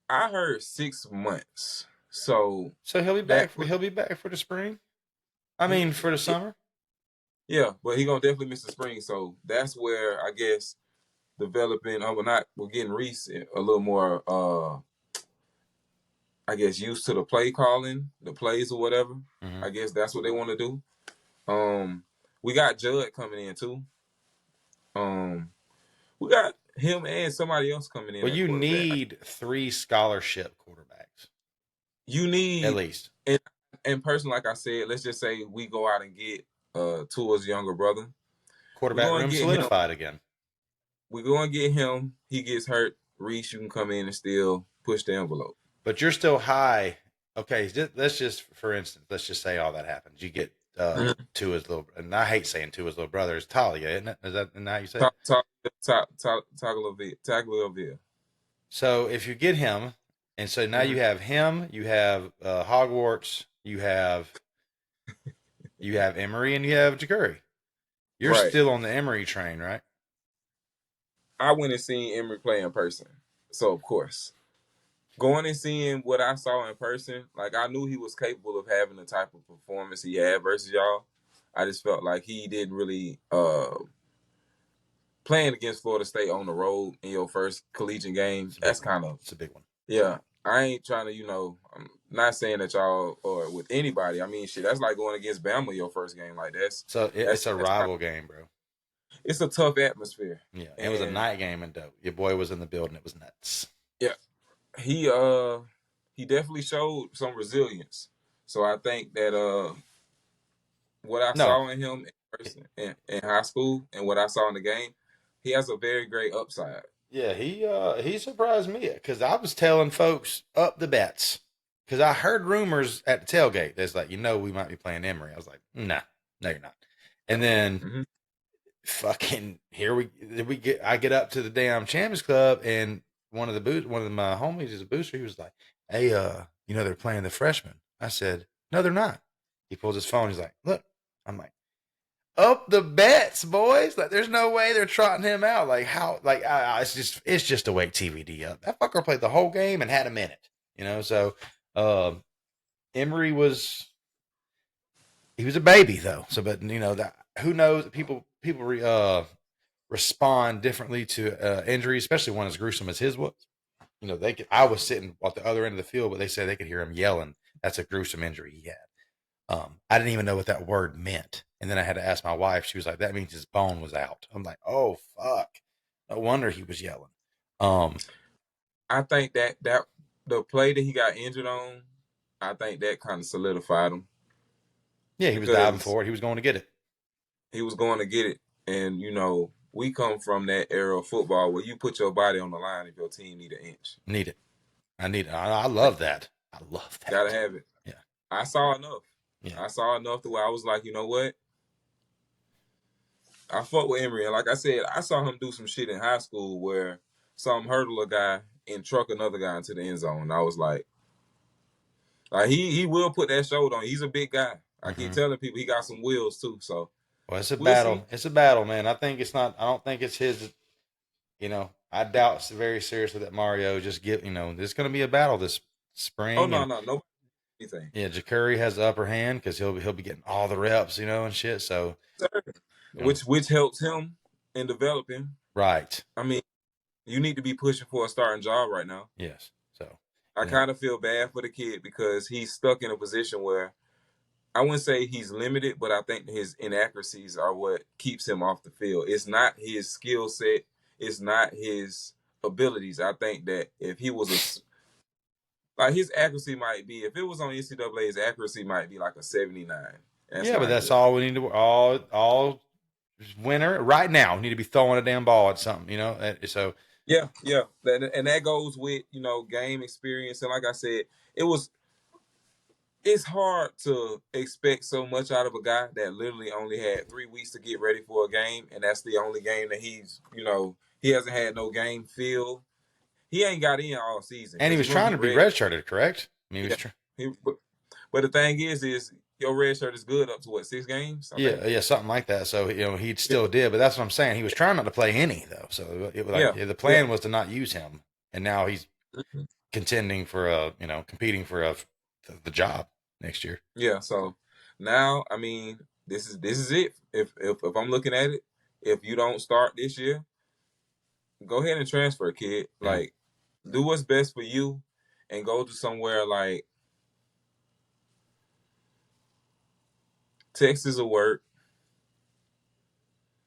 I heard 6 months. So he'll be back. He'll be back for the spring. I mean, for the summer. Yeah, but he's gonna definitely miss the spring. So that's where I guess developing. We're getting Reese a little more. I guess used to the play calling, the plays or whatever. Mm-hmm. I guess that's what they want to do. We got Judd coming in too. We got him and somebody else coming in. Well, you need 3 scholarship quarterbacks. You need at least. And person, like I said, let's just say we go out and get Tua's younger brother. Quarterback room solidified again. We go and get him. He gets hurt. Reese, you can come in and still push the envelope. but you're still high. Okay, let's just, for instance, let's just say all that happens. You get Tua's little, and I hate saying Tua's little brother is Talia, isn't it? Is that how you say it? Tagovailoa. So if you get him, and so now you have him, you have Hogwarts, you have Emery, and you have Jacurri. You're Right. still on the Emery train, right? I went and seen Emery play in person, so of course, going and seeing what I saw in person, like I knew he was capable of having the type of performance he had versus y'all. I just felt like he didn't really playing against Florida State on the road in your first collegiate game. That's kind of, it's a big one. Yeah, I ain't trying to, I'm not saying that y'all or with anybody. I mean, shit, that's like going against Bama your first game like that. So it's a rival game, bro. It's a tough atmosphere. Yeah, it was a night game and dope. Your boy was in the building. It was nuts. Yeah, he definitely showed some resilience. So I think that what I saw in him in person in high school and what I saw in the game, he has a very great upside. Yeah, he surprised me because I was telling folks up the bets because I heard rumors at the tailgate that's like, we might be playing Emory. I was like, no, you're not. And then fucking I get up to the damn Champions Club and one of my homies is a booster. He was like, hey, they're playing the freshmen. I said, no, they're not. He pulls his phone. He's like, look. I'm like, up the bets, boys. Like, there's no way they're trotting him out. Like, how? Like, it's just to wake TVD up. That fucker played the whole game and had a minute. So Emory was a baby though. So, but that who knows? People respond differently to injury, especially one as gruesome as his was. I was sitting at the other end of the field, but they said they could hear him yelling. That's a gruesome injury he had. I didn't even know what that word meant. And then I had to ask my wife. She was like, that means his bone was out. I'm like, oh, fuck. No wonder he was yelling. I think that the play that he got injured on, I think that kind of solidified him. Yeah, he was diving for it. He was going to get it. He was going to get it. And, we come from that era of football where you put your body on the line if your team need an inch. Need it. I need it. I love that. I love that. Gotta have it. Yeah. I saw enough. Yeah. I saw enough to where I was like, you know what? I fuck with Emory. And like I said, I saw him do some shit in high school where some hurdle a guy and truck another guy into the end zone. And I was like he will put that shoulder on. He's a big guy. I keep telling people he got some wheels too. So it's a battle. It's a battle, man. I don't think it's his. I doubt very seriously that Mario just there's going to be a battle this spring. Oh no. Anything. Yeah, Jacurri has the upper hand because he'll be getting all the reps, and shit. So, which helps him in developing. Right. I mean, you need to be pushing for a starting job right now. Yes. So I kind of feel bad for the kid because he's stuck in a position where I wouldn't say he's limited, but I think his inaccuracies are what keeps him off the field. It's not his skill set. It's not his abilities. I think that if he was his accuracy might be, if it was on NCAA, his accuracy might be like a 79. But that's all we need to all winner right now. We need to be throwing a damn ball at something, So yeah, and that goes with game experience. And like I said, it's hard to expect so much out of a guy that literally only had 3 weeks to get ready for a game, and that's the only game that he's he hasn't had no game feel. He ain't got in all season. And he was trying to be redshirted, correct? I mean, but the thing is your red shirt is good up to what, 6 games? Yeah, something like that. So he still did, but that's what I'm saying. He was trying not to play any though. So the plan was to not use him, and now he's contending for competing for the job next year. Yeah. So now, I mean, this is it. If I'm looking at it, if you don't start this year, go ahead and transfer, kid. Yeah. Like, do what's best for you, and go to somewhere like Texas will work.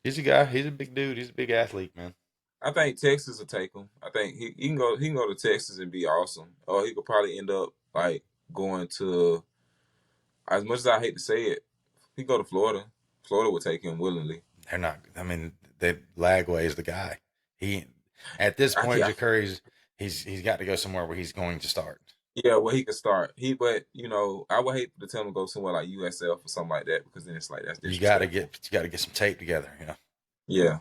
He's a guy. He's a big dude. He's a big athlete, man. I think Texas will take him. I think he can go to Texas and be awesome. Or he could probably end up like going to, as much as I hate to say it, he go to Florida. Florida would take him willingly. They're not. I mean, Lagway is the guy. He at this point, Jacurri's he's got to go somewhere where he's going to start. Yeah, well, he could start. But I would hate to tell him to go somewhere like USF or something like that because then it's like that's You got to disrespectful. get some tape together. Yeah,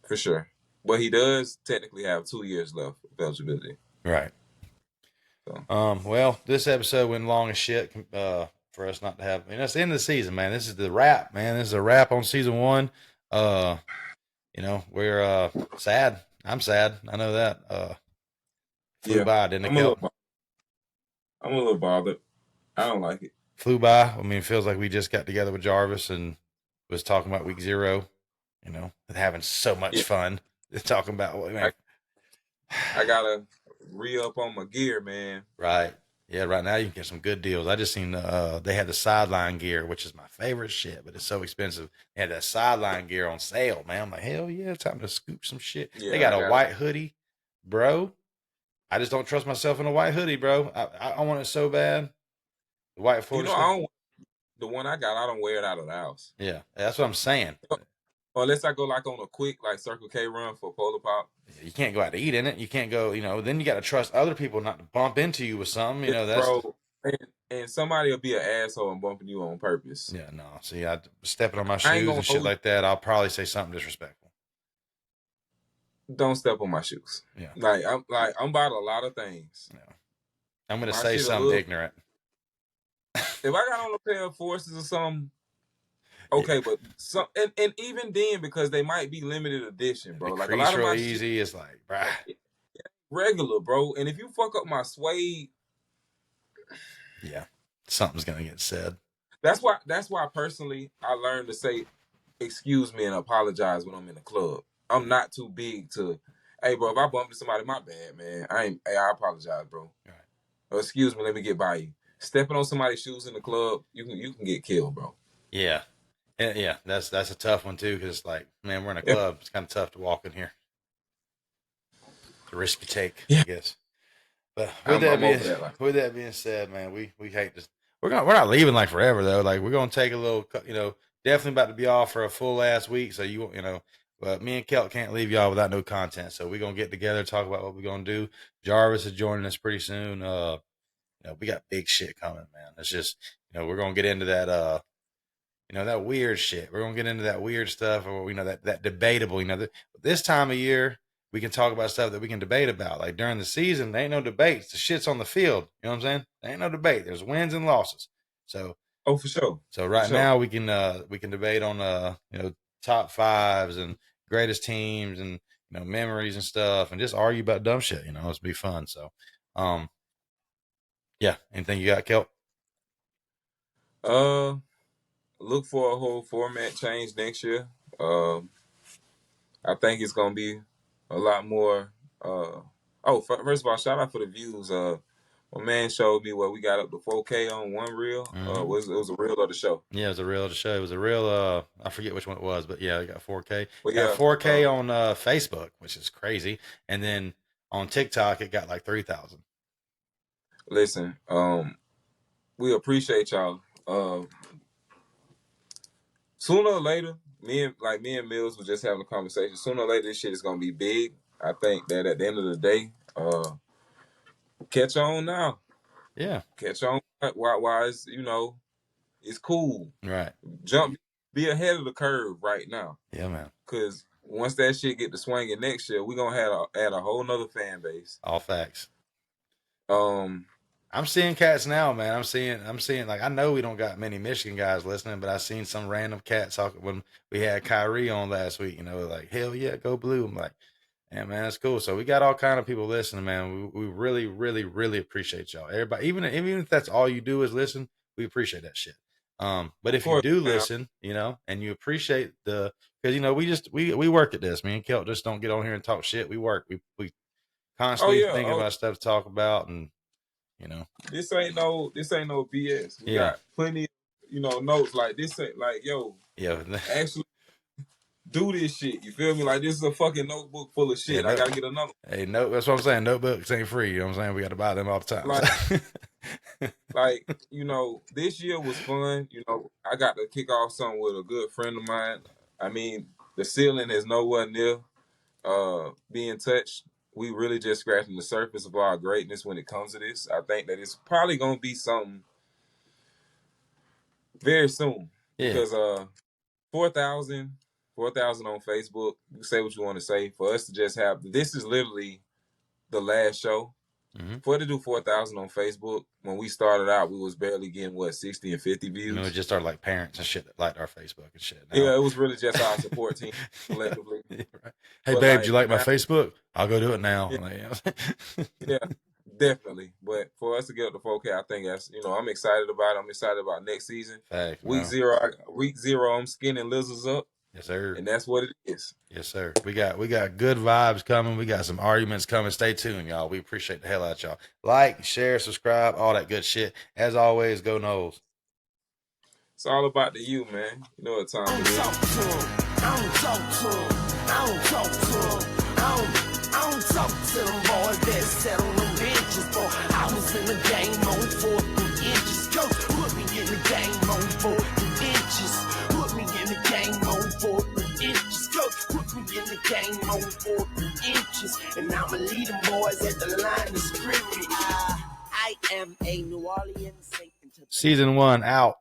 for sure. But he does technically have 2 years left of eligibility. Right. So. Well, this episode went long as shit. For us not to have, that's the end of the season, man. This is the wrap, man. This is a wrap on season 1. We're sad. I'm sad. I know that. Flew by, didn't it, Kel? I'm a little bothered. I don't like it. Flew by. I mean, it feels like we just got together with Jarvis and was talking about week 0. Having so much fun. Talking about, man. I gotta re-up on my gear, man. Right. Yeah, right now you can get some good deals. I just seen they had the sideline gear, which is my favorite shit, but it's so expensive. They had that sideline gear on sale, man. I'm like, hell yeah, it's time to scoop some shit. Yeah, they got a white hoodie, bro. I just don't trust myself in a white hoodie, bro. I want it so bad. The white Florida. The one I got, I don't wear it out of the house. Yeah, that's what I'm saying. Unless I go like on a quick like Circle K run for Polar Pop. You can't go out to eat in it. You can't go, then you got to trust other people not to bump into you with something, that's. Bro, and somebody will be an asshole and bumping you on purpose. Yeah, no. See, I stepping on my shoes and shit like that, I'll probably say something disrespectful. Don't step on my shoes. Yeah. I'm about a lot of things. Yeah. I'm going to say something ignorant. If I got on a pair of Forces or something, okay, but and even then, because they might be limited edition, bro. Like a lot of my easy is like, bruh. Regular, bro. And if you fuck up my suede, yeah, something's gonna get said. That's why personally I learned to say excuse me and apologize when I'm in the club. I'm not too big to, hey bro, if I bump into somebody, my bad, man. I apologize, bro. Right. Or excuse me, let me get by you. Stepping on somebody's shoes in the club, you can get killed, bro. Yeah. Yeah, that's a tough one too, because it's like, man, we're in a club. It's kind of tough to walk in here. It's a risk you take, I guess. But with that being said, man, we hate this. We're not leaving like forever though. Like we're gonna take a little, definitely about to be off for a full ass week. So but me and Kelt can't leave y'all without no content. So we're gonna get together, talk about what we're gonna do. Jarvis is joining us pretty soon. We got big shit coming, man. It's just, we're gonna get into that. That weird shit. We're going to get into that weird stuff, or, that debatable, this time of year, we can talk about stuff that we can debate about. Like during the season, there ain't no debates. The shit's on the field. You know what I'm saying? There ain't no debate. There's wins and losses. So, for sure. So right now we can debate on, top 5s and greatest teams and, memories and stuff, and just argue about dumb shit. It's be fun. So, yeah. Anything you got, Kelp? Look for a whole format change next year. I think it's gonna be a lot more. First of all, shout out for the views. My man showed me what we got up to 4K on one reel. Mm-hmm. It was a reel of the show. Yeah, it was a reel of the show. It was a reel. I forget which one it was, but yeah, we got 4K. We got 4K on Facebook, which is crazy, and then on TikTok it got like 3,000. Listen, we appreciate y'all. Sooner or later, me and Mills was just having a conversation. Sooner or later, this shit is gonna be big. I think that at the end of the day, catch on now. Yeah, catch on. Why it's cool. Right. Be ahead of the curve right now. Yeah, man. Because once that shit get to swinging next year, we gonna add a whole nother fan base. All facts. I'm seeing cats now, man. I'm seeing like, I know we don't got many Michigan guys listening, but I seen some random cats talking when we had Kyrie on last week, like, hell yeah, go blue. I'm like, yeah, man, that's cool. So we got all kind of people listening, man. We really, really, really appreciate y'all. Everybody, even if that's all you do is listen, we appreciate that shit. But if you do listen, and you appreciate because we work at this. Me and Kelt just don't get on here and talk shit. We work. We constantly thinking about stuff to talk about, and this ain't no BS. We got plenty, notes. Like this ain't like, actually do this shit. You feel me? Like this is a fucking notebook full of shit. I gotta get another. Hey, that's what I'm saying. Notebooks ain't free. You know what I'm saying? We got to buy them all the time. This year was fun. I got to kick off something with a good friend of mine. I mean, the ceiling is nowhere near being touched we really just scratching the surface of our greatness when it comes to this. I think that it's probably gonna be something very soon. Yeah. Because 4,000 on Facebook. You say what you want to say. For us to just have this is literally the last show. Mm-hmm. For it to do 4,000 on Facebook, when we started out, we was barely getting 60 and 50 views. I mean, we just started like parents and shit that liked our Facebook and shit. Now. Yeah, it was really just our support team collectively. Yeah, right. Hey, But, babe, like, do you like my now- Facebook? I'll go do it now. Yeah. Yeah, definitely. But for us to get up to 4K, I think that's I'm excited about it. I'm excited about next season. Fact, Week no. zero, I'm skinning lizards up, Yes, sir. and that's what it is. Yes, sir. We got good vibes coming. We got some arguments coming. Stay tuned, y'all. We appreciate the hell out of y'all. Like, share, subscribe, all that good shit. As always, go Noles. It's all about the you, man. You know what time I it don't is. talk to him. I don't talk to him. I don't talk to him. I don't talk to them boys that sat on them benches, boy. I was in the game on 4 inches. Coach put me in the game on 4 inches. Put me in the game on 4 inches. Coach put me in the game on 4 inches. And I'ma lead them boys at the line of scrimmage. I am a New Orleans Saint. Season 1 out.